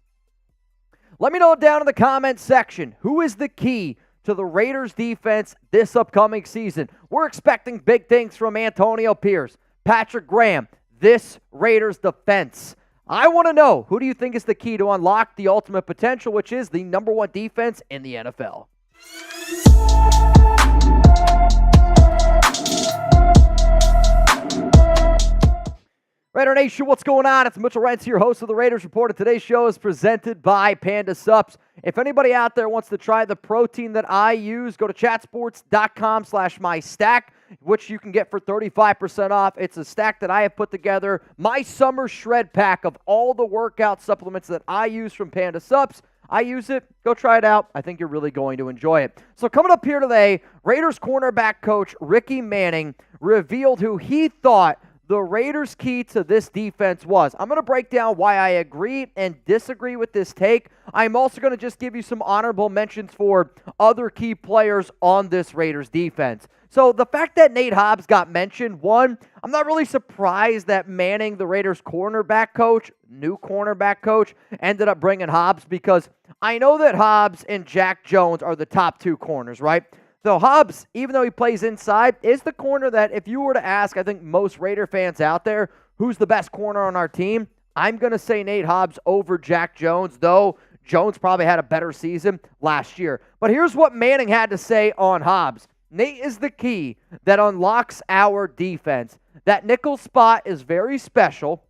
Let me know down in the comments section, who is the key to the Raiders defense this upcoming season? We're expecting big things from Antonio PIerce, Patrick Graham, this Raiders defense. I want to know, who do you think is the key to unlock the ultimate potential, which is the #1 defense in the NFL? Raider Nation, what's going on? It's Mitchell Renz here, host of the Raiders Report, and today's show is presented by Panda Supps. If anybody out there wants to try the protein that I use, go to chatsports.com/mystack, which you can get for 35% off. It's a stack that I have put together, my summer shred pack of all the workout supplements that I use from Panda Supps. I use it. Go try it out. I think you're really going to enjoy it. So coming up here today, Raiders cornerback coach Ricky Manning revealed who he thought the Raiders' key to this defense was. I'm going to break down why I agree and disagree with this take. I'm also going to just give you some honorable mentions for other key players on this Raiders defense. So the fact that Nate Hobbs got mentioned, one, I'm not really surprised that Manning, the Raiders cornerback coach, new cornerback coach, ended up bringing Hobbs because I know that Hobbs and Jack Jones are the top two corners, right? So Hobbs, even though he plays inside, is the corner that if you were to ask, I think most Raider fans out there, who's the best corner on our team, I'm going to say Nate Hobbs over Jack Jones, though Jones probably had a better season last year. But here's what Manning had to say on Hobbs. Nate is the key that unlocks our defense. That nickel spot is very special.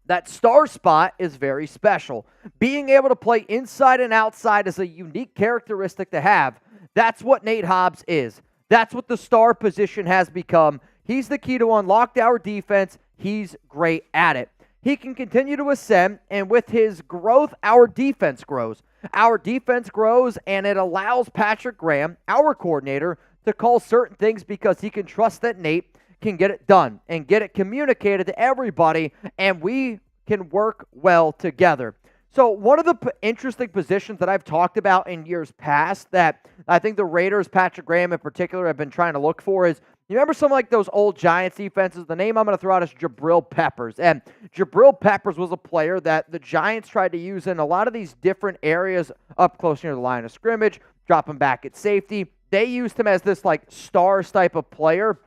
That star spot is very special. Being able to play inside and outside is a unique characteristic to have. That's what Nate Hobbs is. That's what the star position has become. He's the key to unlock our defense. He's great at it. He can continue to ascend, and with his growth, our defense grows. Our defense grows, and it allows Patrick Graham, our coordinator, to call certain things because he can trust that Nate can get it done and get it communicated to everybody, and we can work well together. So one of the interesting positions that I've talked about in years past that I think the Raiders, Patrick Graham in particular, have been trying to look for is, you remember some like those old Giants defenses? The name I'm going to throw out is Jabril Peppers. And Jabril Peppers was a player that the Giants tried to use in a lot of these different areas up close near the line of scrimmage, drop him back at safety. They used him as this like stars type of player.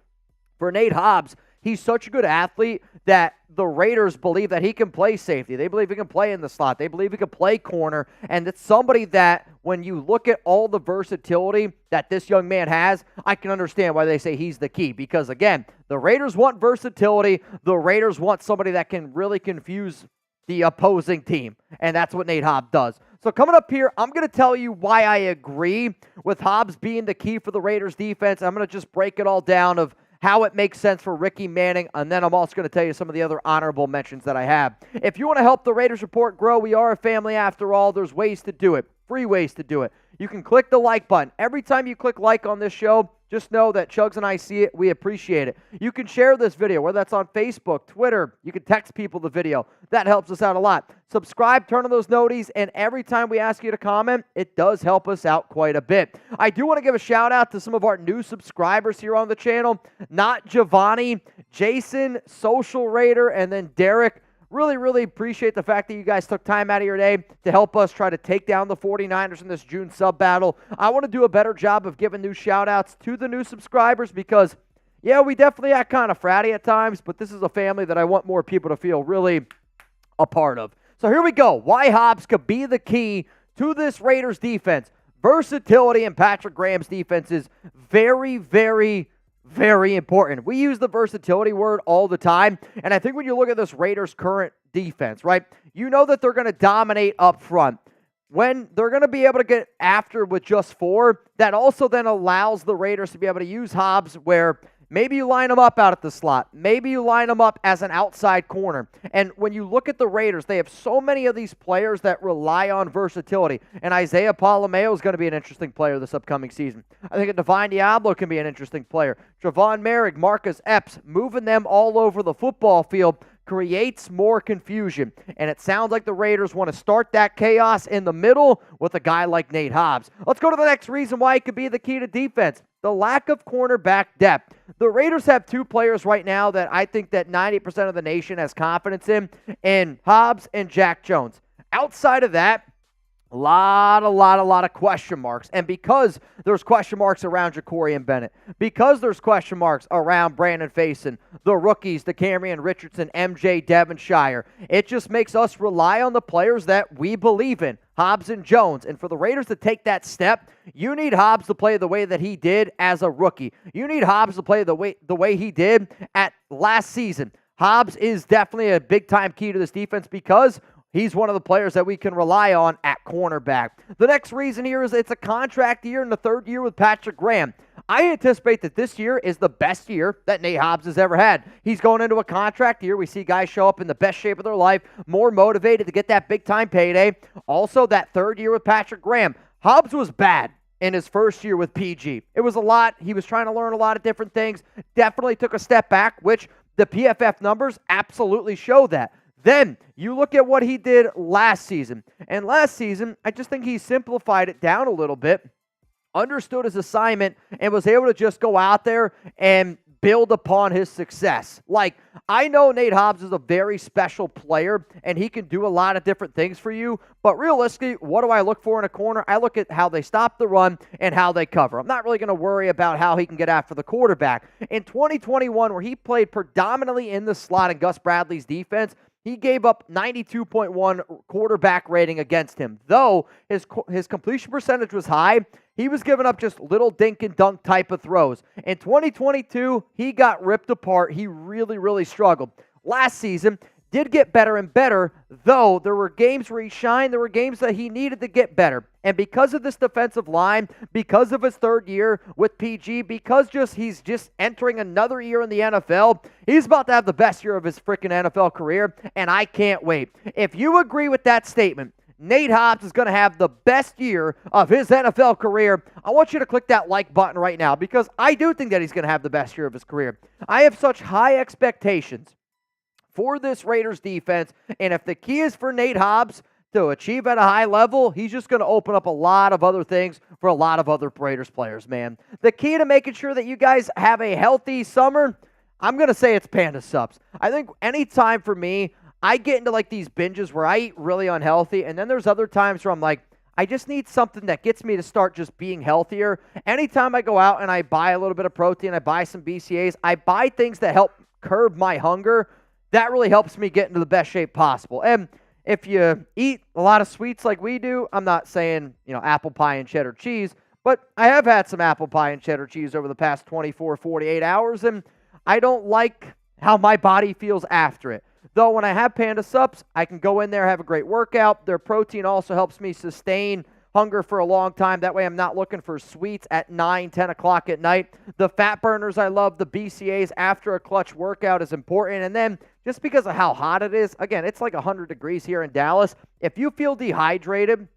For Nate Hobbs, he's such a good athlete that the Raiders believe that he can play safety. They believe he can play in the slot. They believe he can play corner. And it's somebody that when you look at all the versatility that this young man has, I can understand why they say he's the key. Because, again, the Raiders want versatility. The Raiders want somebody that can really confuse the opposing team. And that's what Nate Hobbs does. So coming up here, I'm going to tell you why I agree with Hobbs being the key for the Raiders defense. I'm going to just break it all down of how it makes sense for Ricky Manning, and then I'm also going to tell you some of the other honorable mentions that I have. If you want to help the Raiders Report grow, we are a family after all. There's ways to do it, free ways to do it. You can click the like button. Every time you click like on this show, just know that Chugs and I see it. We appreciate it. You can share this video, whether that's on Facebook, Twitter. You can text people the video. That helps us out a lot. Subscribe, turn on those noties, and every time we ask you to comment, it does help us out quite a bit. I do want to give a shout out to some of our new subscribers here on the channel. Not Giovanni, Jason, Social Raider, and then Derek. Really appreciate the fact that you guys took time out of your day to help us try to take down the 49ers in this June sub battle. I want to do a better job of giving new shout-outs to the new subscribers because, yeah, we definitely act kind of fratty at times, but this is a family that I want more people to feel really a part of. So here we go. Why Hobbs could be the key to this Raiders defense. Versatility in Patrick Graham's defense is very important. We use the versatility word all the time, and I think when you look at this Raiders' current defense, right, you know that they're going to dominate up front. When they're going to be able to get after with just four, that also then allows the Raiders to be able to use Hobbs where maybe you line them up out at the slot. Maybe you line them up as an outside corner. And when you look at the Raiders, they have so many of these players that rely on versatility. And Isaiah Palomeo is going to be an interesting player this upcoming season. I think Divine Diablo can be an interesting player. Javon Merrick, Marcus Epps, moving them all over the football field creates more confusion. And it sounds like the Raiders want to start that chaos in the middle with a guy like Nate Hobbs. Let's go to the next reason why it could be the key to defense. The lack of cornerback depth. The Raiders have two players right now that I think that 90% of the nation has confidence in Hobbs and Jack Jones. Outside of that, a lot of question marks. And because there's question marks around Ja'Cory Bennett, because there's question marks around Brandon Facyson, the rookies, the Camryon Richardson, MJ Devonshire, it just makes us rely on the players that we believe in, Hobbs and Jones. And for the Raiders to take that step, you need Hobbs to play the way that he did as a rookie. You need Hobbs to play the way he did at last season. Hobbs is definitely a big-time key to this defense because he's one of the players that we can rely on at cornerback. The next reason here is it's a contract year in the third year with Patrick Graham. I anticipate that this year is the best year that Nate Hobbs has ever had. He's going into a contract year. We see guys show up in the best shape of their life, more motivated to get that big-time payday. Also, that third year with Patrick Graham. Hobbs was bad in his first year with PG. It was a lot. He was trying to learn a lot of different things. Definitely took a step back, which the PFF numbers absolutely show that. Then you look at what he did last season. And last season, I just think he simplified it down a little bit, understood his assignment, and was able to just go out there and build upon his success. Like, I know Nate Hobbs is a very special player, and he can do a lot of different things for you, but realistically, what do I look for in a corner? I look at how they stop the run and how they cover. I'm not really going to worry about how he can get after the quarterback. In 2021, where he played predominantly in the slot in Gus Bradley's defense, he gave up 92.1 quarterback rating against him. Though his completion percentage was high, he was giving up just little dink and dunk type of throws. In 2022, he got ripped apart. He really, really struggled. Last season, did get better and better, though there were games where he shined, there were games that he needed to get better. And because of this defensive line, because of his third year with PG, because he's just entering another year in the NFL, he's about to have the best year of his freaking NFL career, and I can't wait. If you agree with that statement, Nate Hobbs is going to have the best year of his NFL career, I want you to click that like button right now because I do think that he's going to have the best year of his career. I have such high expectations for this Raiders defense, and if the key is for Nate Hobbs to achieve at a high level, he's just going to open up a lot of other things for a lot of other Raiders players, man. The key to making sure that you guys have a healthy summer, I'm going to say it's Panda Supps. I think anytime for me, I get into like these binges where I eat really unhealthy, and then there's other times where I'm like, I just need something that gets me to start just being healthier. Anytime I go out and I buy a little bit of protein, I buy some BCAAs, I buy things that help curb my hunger. That really helps me get into the best shape possible. And if you eat a lot of sweets like we do, I'm not saying, apple pie and cheddar cheese, but I have had some apple pie and cheddar cheese over the past 24, 48 hours, and I don't like how my body feels after it. Though when I have Panda Supps, I can go in there, have a great workout. Their protein also helps me sustain hunger for a long time. That way I'm not looking for sweets at 9, 10 o'clock at night. The fat burners I love, the BCAAs after a clutch workout is important. And then just because of how hot it is, again, it's like 100 degrees here in Dallas. If you feel dehydrated,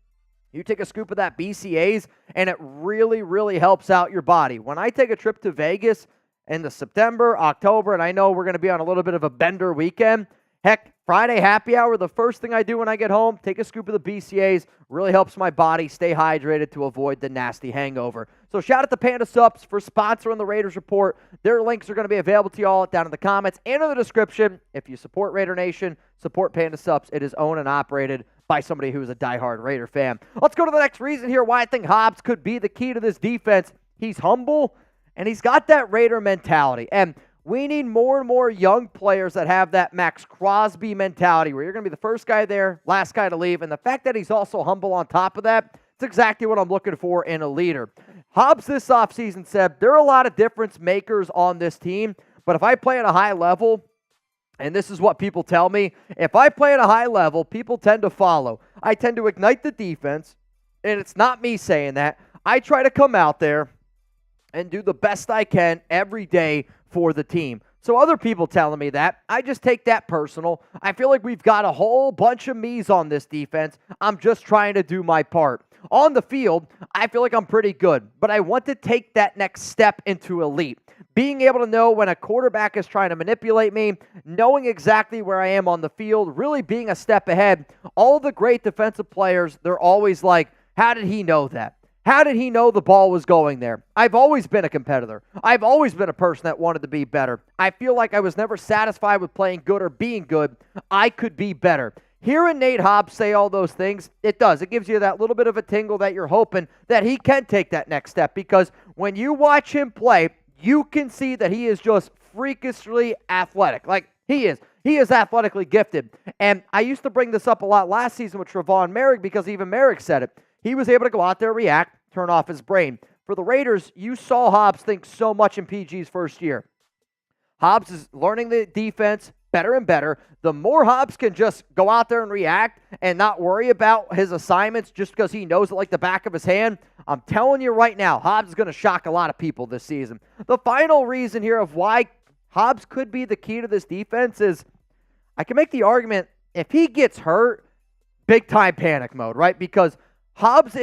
you take a scoop of that BCAAs and it really, really helps out your body. When I take a trip to Vegas in the September, October, and I know we're going to be on a little bit of a bender weekend, heck, Friday happy hour, the first thing I do when I get home, take a scoop of the BCAAs, really helps my body stay hydrated to avoid the nasty hangover. So shout out to Panda Supps for sponsoring the Raiders Report. Their links are going to be available to you all down in the comments and in the description. If you support Raider Nation, support Panda Supps. It is owned and operated by somebody who is a diehard Raider fan. Let's go to the next reason here why I think Hobbs could be the key to this defense. He's humble, and he's got that Raider mentality. And we need more and more young players that have that Max Crosby mentality where you're going to be the first guy there, last guy to leave. And the fact that he's also humble on top of that, it's exactly what I'm looking for in a leader. Hobbs this offseason said, there are a lot of difference makers on this team, but if I play at a high level, and this is what people tell me, if I play at a high level, people tend to follow. I tend to ignite the defense, and it's not me saying that. I try to come out there and do the best I can every day for the team. So other people telling me that, I just take that personal. I feel like we've got a whole bunch of me's on this defense. I'm just trying to do my part. On the field, I feel like I'm pretty good, but I want to take that next step into elite. Being able to know when a quarterback is trying to manipulate me, knowing exactly where I am on the field, really being a step ahead. All the great defensive players, they're always like, how did he know that? How did he know the ball was going there? I've always been a competitor. I've always been a person that wanted to be better. I feel like I was never satisfied with playing good or being good. I could be better. Hearing Nate Hobbs say all those things, it does. It gives you that little bit of a tingle that you're hoping that he can take that next step, because when you watch him play, you can see that he is just freakishly athletic. Like, he is. He is athletically gifted. And I used to bring this up a lot last season with Trevon Merrick because even Merrick said it. He was able to go out there, react, turn off his brain. For the Raiders, you saw Hobbs think so much in PG's first year. Hobbs is learning the defense, better and better. The more Hobbs can just go out there and react and not worry about his assignments just because he knows it like the back of his hand, I'm telling you right now, Hobbs is going to shock a lot of people this season. The final reason here of why Hobbs could be the key to this defense is I can make the argument if he gets hurt, big time panic mode, right? Because Hobbs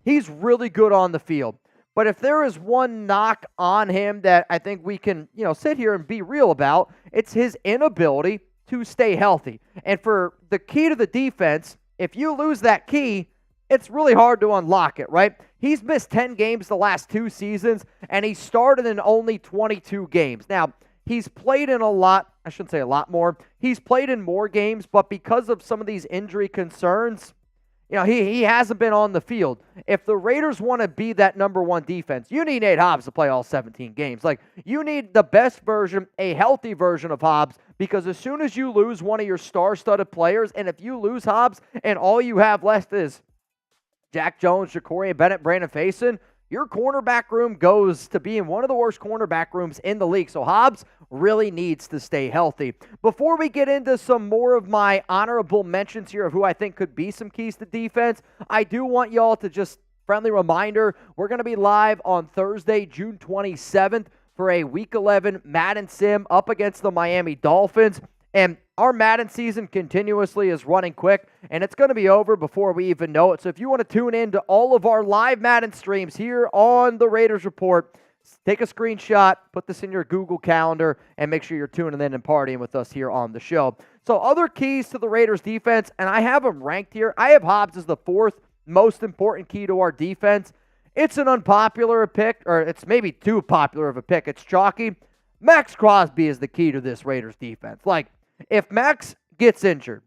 he's really good on the field. But if there is one knock on him that I think we can, sit here and be real about, it's his inability to stay healthy. And for the key to the defense, if you lose that key, it's really hard to unlock it, right? He's missed 10 games the last 2 seasons, and he started in only 22 games. Now, he's played in I shouldn't say a lot more. He's played in more games, but because of some of these injury concerns, he hasn't been on the field. If the Raiders want to be that number 1 defense, you need Nate Hobbs to play all 17 games. You need the best version, a healthy version of Hobbs, because as soon as you lose one of your star-studded players, and if you lose Hobbs and all you have left is Jack Jones, Ja'Cory Bennett, Brandon Faison, your cornerback room goes to being one of the worst cornerback rooms in the league. So Hobbs really needs to stay healthy. Before we get into some more of my honorable mentions here of who I think could be some keys to defense, I do want y'all to just friendly reminder, we're going to be live on Thursday, June 27th for a Week 11 Madden Sim up against the Miami Dolphins. And our Madden season continuously is running quick, and it's going to be over before we even know it. So if you want to tune in to all of our live Madden streams here on the Raiders Report, take a screenshot, put this in your Google Calendar, and make sure you're tuning in and partying with us here on the show. So other keys to the Raiders defense, and I have them ranked here. I have Hobbs as the 4th most important key to our defense. It's an unpopular pick, or it's maybe too popular of a pick. It's chalky. Max Crosby is the key to this Raiders defense. If Max gets injured,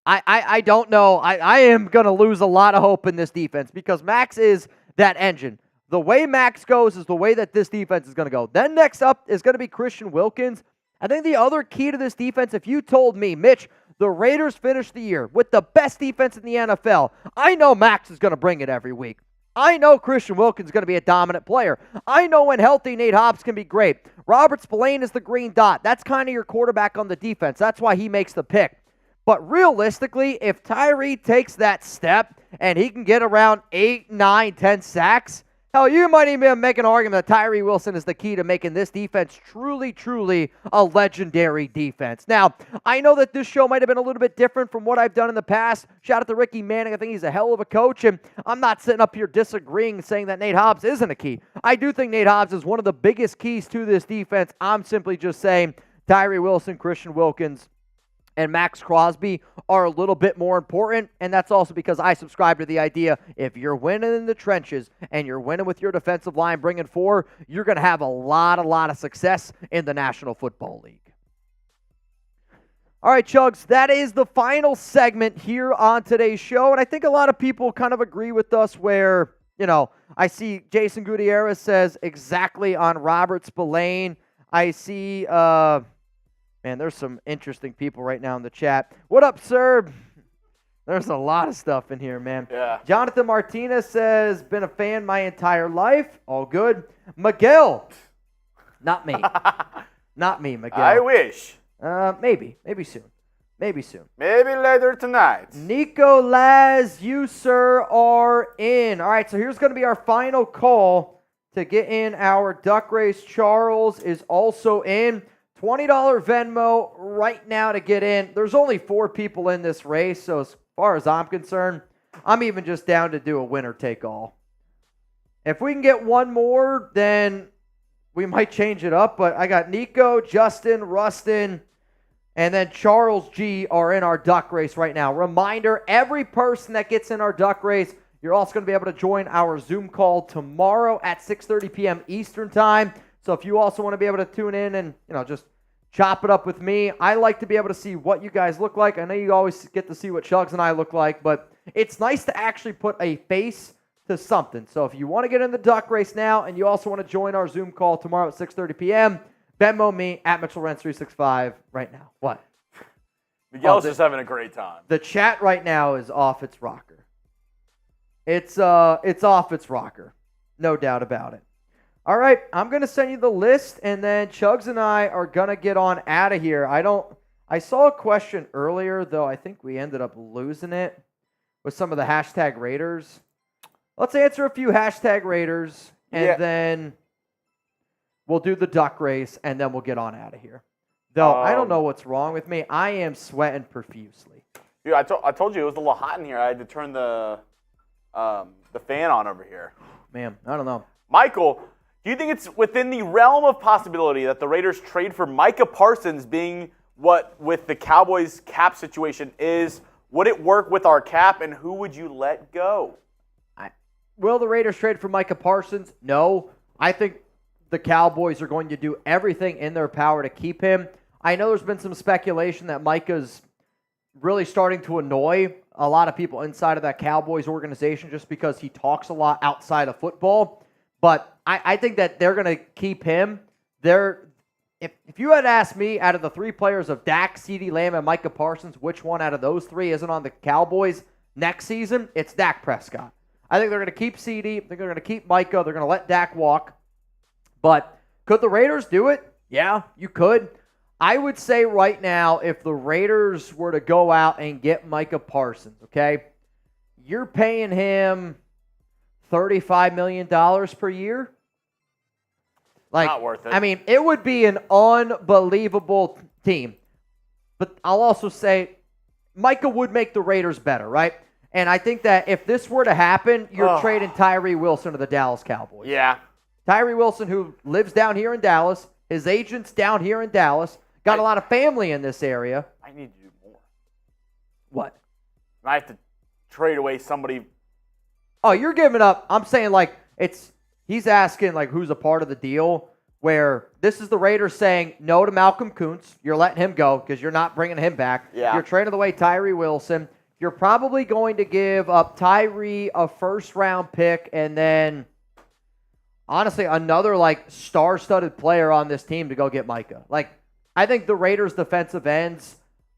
I don't know. I am going to lose a lot of hope in this defense because Max is that engine. The way Max goes is the way that this defense is going to go. Then next up is going to be Christian Wilkins. I think the other key to this defense, if you told me, Mitch, the Raiders finished the year with the best defense in the NFL, I know Max is going to bring it every week. I know Christian Wilkins is going to be a dominant player. I know when healthy, Nate Hobbs can be great. Robert Spillane is the green dot. That's kind of your quarterback on the defense. That's why he makes the pick. But realistically, if Tyree takes that step and he can get around 8, 9, 10 sacks, hell, you might even make an argument that Tyree Wilson is the key to making this defense truly, truly a legendary defense. Now, I know that this show might have been a little bit different from what I've done in the past. Shout out to Ricky Manning. I think he's a hell of a coach, and I'm not sitting up here disagreeing saying that Nate Hobbs isn't a key. I do think Nate Hobbs is one of the biggest keys to this defense. I'm simply just saying Tyree Wilson, Christian Wilkins, and Max Crosby are a little bit more important, and that's also because I subscribe to the idea if you're winning in the trenches and you're winning with your defensive line bringing 4, you're going to have a lot of success in the National Football League. All right, Chugs, that is the final segment here on today's show, and I think a lot of people kind of agree with us where, I see Jason Gutierrez says exactly on Robert Spillane. I see, man, there's some interesting people right now in the chat. What up, sir? There's a lot of stuff in here, man. Yeah. Jonathan Martinez says, been a fan my entire life. All good. Miguel. Not me. Not me, Miguel. I wish. Maybe soon. Maybe later tonight. Nico Laz, you, sir, are in. All right, so here's going to be our final call to get in our duck race. Charles is also in. $20 Venmo right now to get in. There's only 4 people in this race, so as far as I'm concerned, I'm even just down to do a winner take all. If we can get one more, then we might change it up, but I got Nico, Justin, Rustin, and then Charles G are in our duck race right now. Reminder, every person that gets in our duck race, you're also going to be able to join our Zoom call tomorrow at 6:30 p.m. Eastern Time. So if you also want to be able to tune in and, just chop it up with me, I like to be able to see what you guys look like. I know you always get to see what Chugs and I look like, but it's nice to actually put a face to something. So if you want to get in the duck race now and you also want to join our Zoom call tomorrow at 6:30 p.m., Venmo me at Mitchell Renz 365 right now. What? Miguel's just having a great time. The chat right now is off its rocker. It's off its rocker. No doubt about it. All right, I'm going to send you the list, and then Chugs and I are going to get on out of here. I saw a question earlier, though I think we ended up losing it with some of the hashtag Raiders. Let's answer a few hashtag Raiders, and then we'll do the duck race, and then we'll get on out of here. Though I don't know what's wrong with me. I am sweating profusely. Dude, I told you it was a little hot in here. I had to turn the fan on over here. Man, I don't know. Michael, do you think it's within the realm of possibility that the Raiders trade for Micah Parsons, being what with the Cowboys cap situation is? Would it work with our cap, and who would you let go? Will the Raiders trade for Micah Parsons? No. I think the Cowboys are going to do everything in their power to keep him. I know there's been some speculation that Micah's really starting to annoy a lot of people inside of that Cowboys organization just because he talks a lot outside of football. But I think that they're going to keep him. If you had asked me, out of the three players of Dak, CeeDee Lamb, and Micah Parsons, which one out of those three isn't on the Cowboys next season, it's Dak Prescott. I think they're going to keep CeeDee. I think they're going to keep Micah. They're going to let Dak walk. But could the Raiders do it? Yeah, you could. I would say right now, if the Raiders were to go out and get Micah Parsons, okay, you're paying him $35 million per year. Not worth it. I mean, it would be an unbelievable team. But I'll also say Micah would make the Raiders better, right? And I think that if this were to happen, you're trading Tyree Wilson to the Dallas Cowboys. Yeah. Tyree Wilson, who lives down here in Dallas, his agent's down here in Dallas, got a lot of family in this area. I need to do more. What? I have to trade away somebody. Oh, you're giving up. I'm saying, like, he's asking, like, who's a part of the deal, where this is the Raiders saying no to Malcolm Kuntz. You're letting him go because you're not bringing him back. Yeah. You're trading away Tyree Wilson. You're probably going to give up Tyree a first-round pick and then, honestly, another, like, star-studded player on this team to go get Micah. Like, I think the Raiders' defensive ends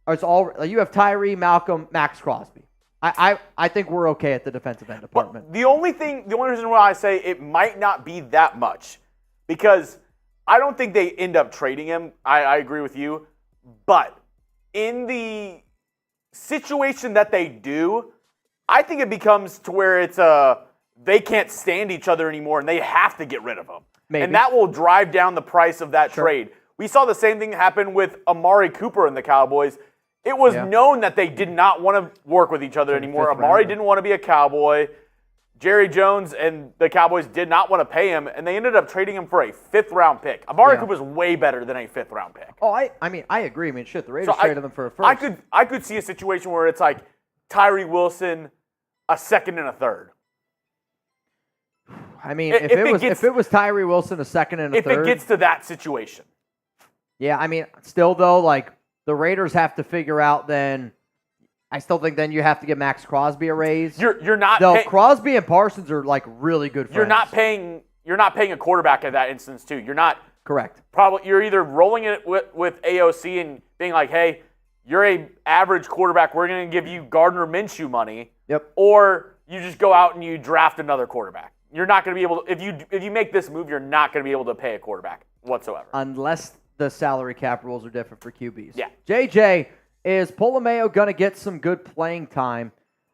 you have Tyree, Malcolm, Max Crosby. I think we're okay at the defensive end department. The only reason why I say it might not be that much, because I don't think they end up trading him. I agree with you. But in the situation that they do, I think it becomes to where it's they can't stand each other anymore and they have to get rid of him. Maybe. And that will drive down the price of that trade. We saw the same thing happen with Amari Cooper and the Cowboys. It was known that they did not want to work with each other anymore. Amari didn't want to be a Cowboy. Jerry Jones and the Cowboys did not want to pay him, and they ended up trading him for a fifth-round pick. Amari Cooper's way better than a fifth-round pick. Oh, I mean, I agree. I mean, shit, the Raiders traded them for a first. I could see a situation where it's like Tyree Wilson, a second and a third. I mean, if it was Tyree Wilson, a second and a third. If it gets to that situation. Yeah, I mean, still, though, like, the Raiders have to figure out then, I still think then you have to give Max Crosby a raise. You're not Crosby and Parsons are, like, really good friends. You're not paying a quarterback in that instance, too. You're not. Correct. You're either rolling it with AOC and being like, hey, you're a average quarterback. We're going to give you Gardner Minshew money. Yep. Or you just go out and you draft another quarterback. You're not going to be able to, if you make this move, you're not going to be able to pay a quarterback whatsoever. Unless the salary cap rules are different for QBs. Yeah. JJ, is Polamayo going to get some good playing time?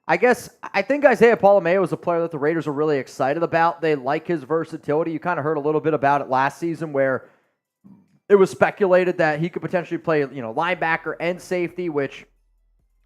I think Isaiah Polamayo is a player that the Raiders are really excited about. They like his versatility. You kind of heard a little bit about it last season where it was speculated that he could potentially play, linebacker and safety, which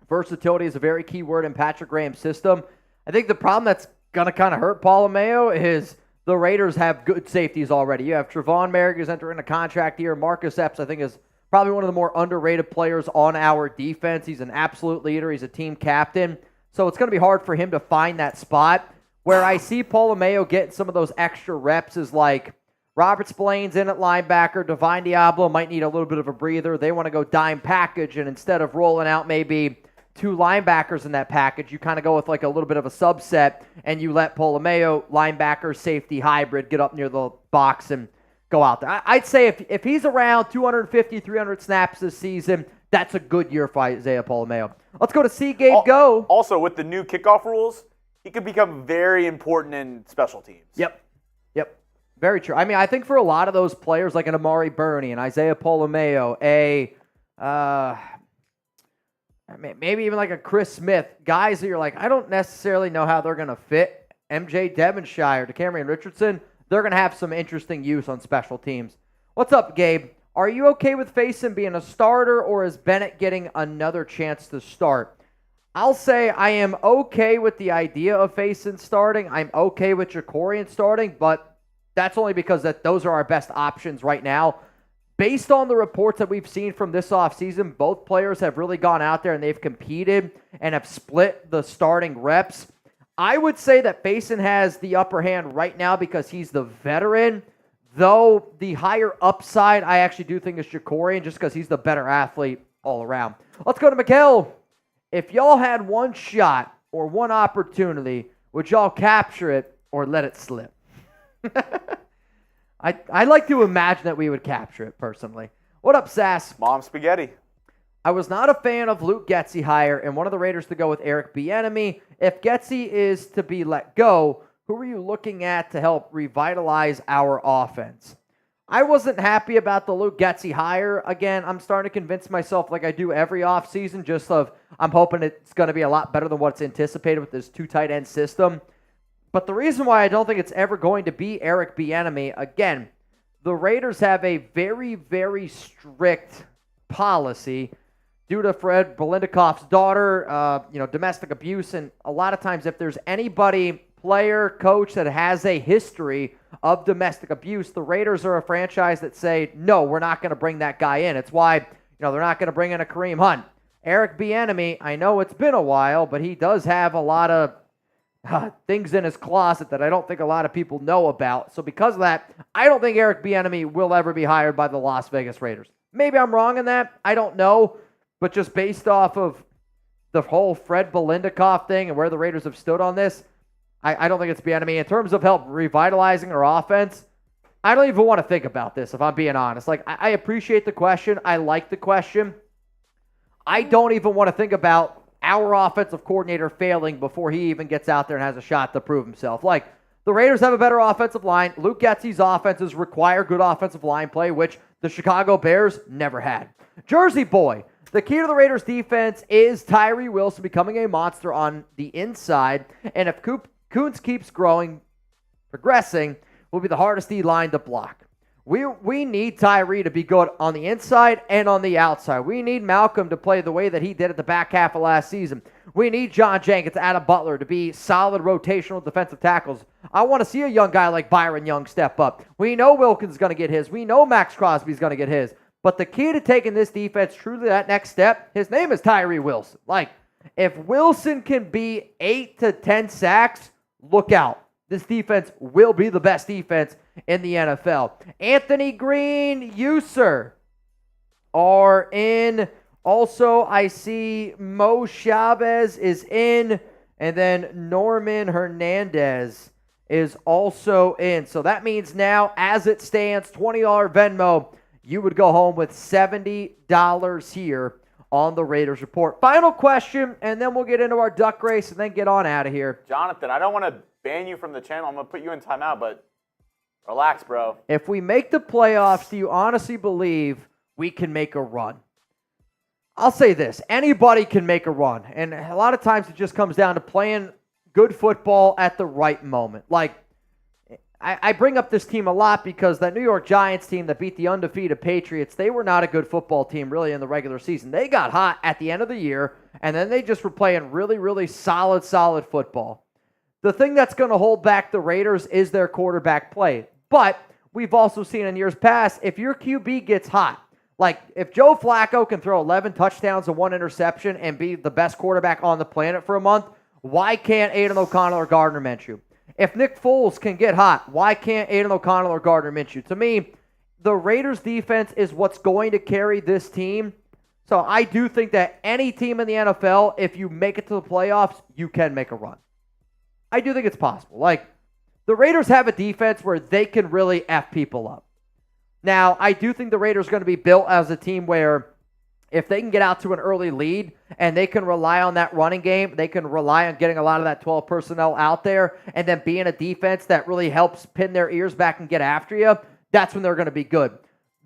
versatility is a very key word in Patrick Graham's system. I think the problem that's going to kind of hurt Polamayo is the Raiders have good safeties already. You have Trevon Merrick who's entering a contract here. Marcus Epps, I think, is probably one of the more underrated players on our defense. He's an absolute leader. He's a team captain. So it's going to be hard for him to find that spot. Where I see Polamayo getting some of those extra reps is like Robert Spillane's in at linebacker. Divine Diablo might need a little bit of a breather. They want to go dime package, and instead of rolling out maybe two linebackers in that package, you kind of go with like a little bit of a subset, and you let Polamayo, linebacker, safety, hybrid, get up near the box and go out there. I'd say if he's around 250, 300 snaps this season, that's a good year for Isaiah Polamayo. Let's go to Seagate Go. Also, with the new kickoff rules, he could become very important in special teams. Yep. Very true. I mean, I think for a lot of those players like an Amari Burney and Isaiah Polomeo, maybe even like a Chris Smith, guys that you're like, I don't necessarily know how they're going to fit. MJ Devonshire, DeCamerion Richardson, they're going to have some interesting use on special teams. What's up, Gabe? Are you okay with Faison being a starter, or is Bennett getting another chance to start? I'll say I am okay with the idea of Faison starting. I'm okay with Jakorian starting, but that's only because those are our best options right now. Based on the reports that we've seen from this offseason, both players have really gone out there and they've competed and have split the starting reps. I would say that Faison has the upper hand right now because he's the veteran, though the higher upside I actually do think is Jakorian just because he's the better athlete all around. Let's go to Mikhail. If y'all had one shot or one opportunity, would y'all capture it or let it slip? I like to imagine that we would capture it, personally. What up, Sass? Mom spaghetti. I was not a fan of Luke Getsy hire and wanted the Raiders to go with Eric Bieniemy. If Getsy is to be let go, who are you looking at to help revitalize our offense? I wasn't happy about the Luke Getsy hire. Again, I'm starting to convince myself like I do every offseason, just I'm hoping it's going to be a lot better than what's anticipated with this two tight end system. But the reason why I don't think it's ever going to be Eric Bieniemy, again, the Raiders have a very, very strict policy due to Fred Bolendikoff's daughter, domestic abuse. And a lot of times if there's anybody, player, coach, that has a history of domestic abuse, the Raiders are a franchise that say, no, we're not going to bring that guy in. It's why, they're not going to bring in a Kareem Hunt. Eric Bieniemy, I know it's been a while, but he does have a lot of things in his closet that I don't think a lot of people know about. So because of that, I don't think Eric Bieniemy will ever be hired by the Las Vegas Raiders. Maybe I'm wrong in that. I don't know. But just based off of the whole Fred Bolendikoff thing and where the Raiders have stood on this, I don't think it's Bieniemy. In terms of help revitalizing our offense, I don't even want to think about this, if I'm being honest. Like, I appreciate the question. I like the question. I don't even want to think about our offensive coordinator failing before he even gets out there and has a shot to prove himself. Like, the Raiders have a better offensive line. Luke Getsy's offenses require good offensive line play, which the Chicago Bears never had. Jersey Boy, the key to the Raiders defense is Tyree Wilson becoming a monster on the inside, and if Kuntz keeps progressing, will be the hardest D-line to block. We need Tyree to be good on the inside and on the outside. We need Malcolm to play the way that he did at the back half of last season. We need John Jenkins, Adam Butler to be solid rotational defensive tackles. I want to see a young guy like Byron Young step up. We know Wilkins is going to get his. We know Max Crosby is going to get his. But the key to taking this defense truly that next step, his name is Tyree Wilson. Like, if Wilson can be 8 to 10 sacks, look out. This defense will be the best defense in the NFL. Anthony Green, you, sir, are in. Also, I see Mo Chavez is in, and then Norman Hernandez is also in. So that means now, as it stands, $20 Venmo, you would go home with $70 here on the Raiders Report. Final question, and then we'll get into our duck race and then get on out of here. Jonathan, I don't want to ban you from the channel. I'm going to put you in timeout, but relax, bro. If we make the playoffs, do you honestly believe we can make a run? I'll say this. Anybody can make a run. And a lot of times it just comes down to playing good football at the right moment. Like, I bring up this team a lot because that New York Giants team that beat the undefeated Patriots, they were not a good football team really in the regular season. They got hot at the end of the year, and then they just were playing really, really solid football. The thing that's going to hold back the Raiders is their quarterback play. But we've also seen in years past, if your QB gets hot, like if Joe Flacco can throw 11 touchdowns and 1 interception and be the best quarterback on the planet for a month, why can't Aiden O'Connell or Gardner Minshew? If Nick Foles can get hot, why can't Aiden O'Connell or Gardner Minshew? To me, the Raiders defense is what's going to carry this team. So I do think that any team in the NFL, if you make it to the playoffs, you can make a run. I do think it's possible. Like, the Raiders have a defense where they can really F people up. Now, I do think the Raiders are going to be built as a team where if they can get out to an early lead and they can rely on that running game, they can rely on getting a lot of that 12 personnel out there and then being a defense that really helps pin their ears back and get after you, that's when they're going to be good.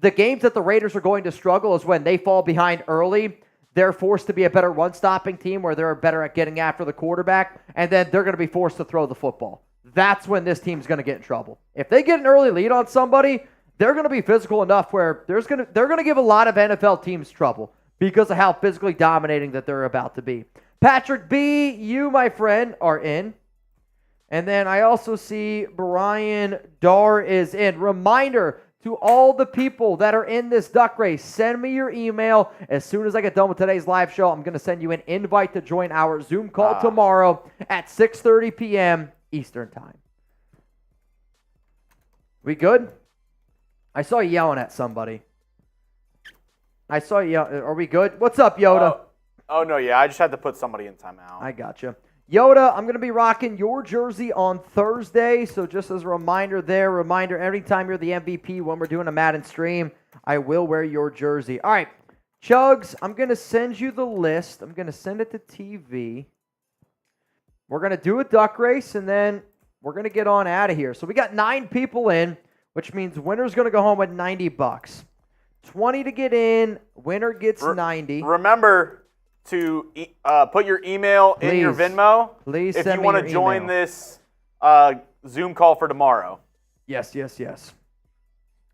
The games that the Raiders are going to struggle is when they fall behind early. They're forced to be a better run-stopping team where they're better at getting after the quarterback, and then they're going to be forced to throw the football. That's when this team's going to get in trouble. If they get an early lead on somebody, they're going to be physical enough where they're going to give a lot of NFL teams trouble because of how physically dominating that they're about to be. Patrick B., you, my friend, are in. And then I also see Brian Dar is in. Reminder to all the people that are in this duck race, send me your email. As soon as I get done with today's live show, I'm going to send you an invite to join our Zoom call tomorrow at 6:30 p.m. Eastern Time. We good? I saw you yelling at somebody. I saw you. Are we good? What's up, Yoda? Oh, no, yeah. I just had to put somebody in timeout. I gotcha. Yoda, I'm going to be rocking your jersey on Thursday. So just as a reminder there, anytime you're the MVP when we're doing a Madden stream, I will wear your jersey. All right, Chugs, I'm going to send you the list. I'm going to send it to TV. We're going to do a duck race, and then we're going to get on out of here. So we got 9 people in, which means winner's going to go home with $90. 20 to get in. Winner gets 90. Remember to put your email in your Venmo Please if send you me want your to join email. this Zoom call for tomorrow. Yes.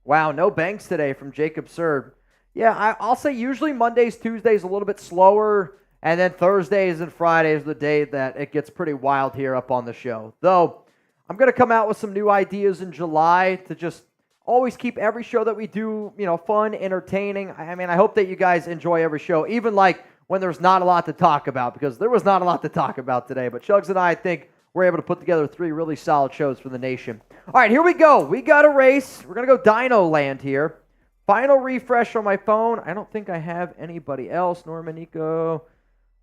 Wow, no banks today from Jake Absurd. Yeah, I'll say usually Mondays, Tuesdays a little bit slower, and then Thursdays and Fridays are the day that it gets pretty wild here up on the show. Though, I'm going to come out with some new ideas in July to just always keep every show that we do, fun, entertaining. I mean, I hope that you guys enjoy every show, even like when there's not a lot to talk about, because there was not a lot to talk about today. But Chugs and I think we're able to put together 3 really solid shows for the nation. All right, here we go. We got a race. We're going to go Dino Land here. Final refresh on my phone. I don't think I have anybody else. Norman, Nico.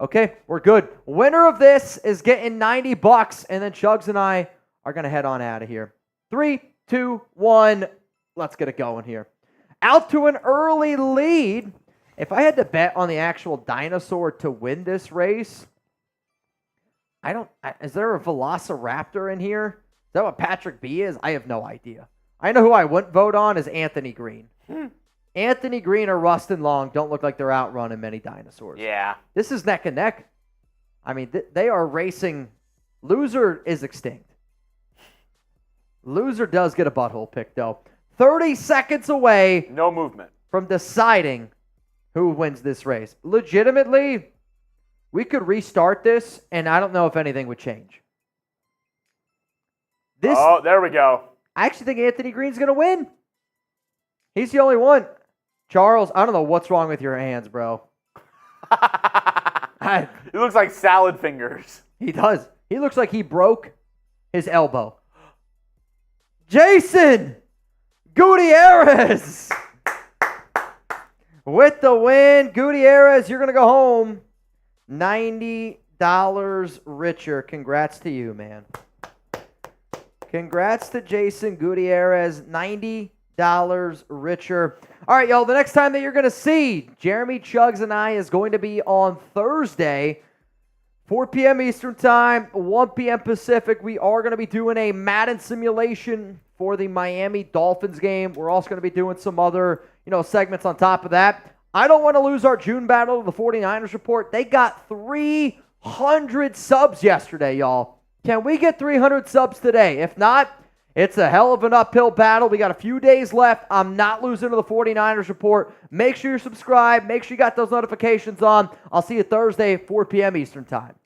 Okay, we're good. Winner of this is getting $90, and then Chugs and I are going to head on out of here. 3, 2, 1. Let's get it going here. Out to an early lead. If I had to bet on the actual dinosaur to win this race, is there a Velociraptor in here? Is that what Patrick B is? I have no idea. I know who I wouldn't vote on is Anthony Green. Anthony Green or Rustin Long don't look like they're outrunning many dinosaurs. Yeah. This is neck and neck. I mean, they are racing. Loser is extinct. Loser does get a butthole pick, though. 30 seconds away. No movement. From deciding who wins this race. Legitimately, we could restart this, and I don't know if anything would change. There we go. I actually think Anthony Green's going to win. He's the only one. Charles, I don't know what's wrong with your hands, bro. He looks like salad fingers. He does. He looks like he broke his elbow. Jason Gutierrez with the win. Gutierrez, you're going to go home $90 richer. Congrats to you, man. Congrats to Jason Gutierrez, $90 richer. All right, y'all, the next time that you're going to see Jeremy, Chugs, and I is going to be on Thursday, 4 p.m. Eastern Time, 1 p.m. Pacific. We are going to be doing a Madden simulation for the Miami Dolphins game. We're also going to be doing some other, segments on top of that. I don't want to lose our June battle of the 49ers report. They got 300 subs yesterday, y'all. Can we get 300 subs today? If not, it's a hell of an uphill battle. We got a few days left. I'm not losing to the 49ers report. Make sure you're subscribed. Make sure you got those notifications on. I'll see you Thursday, 4 p.m. Eastern Time.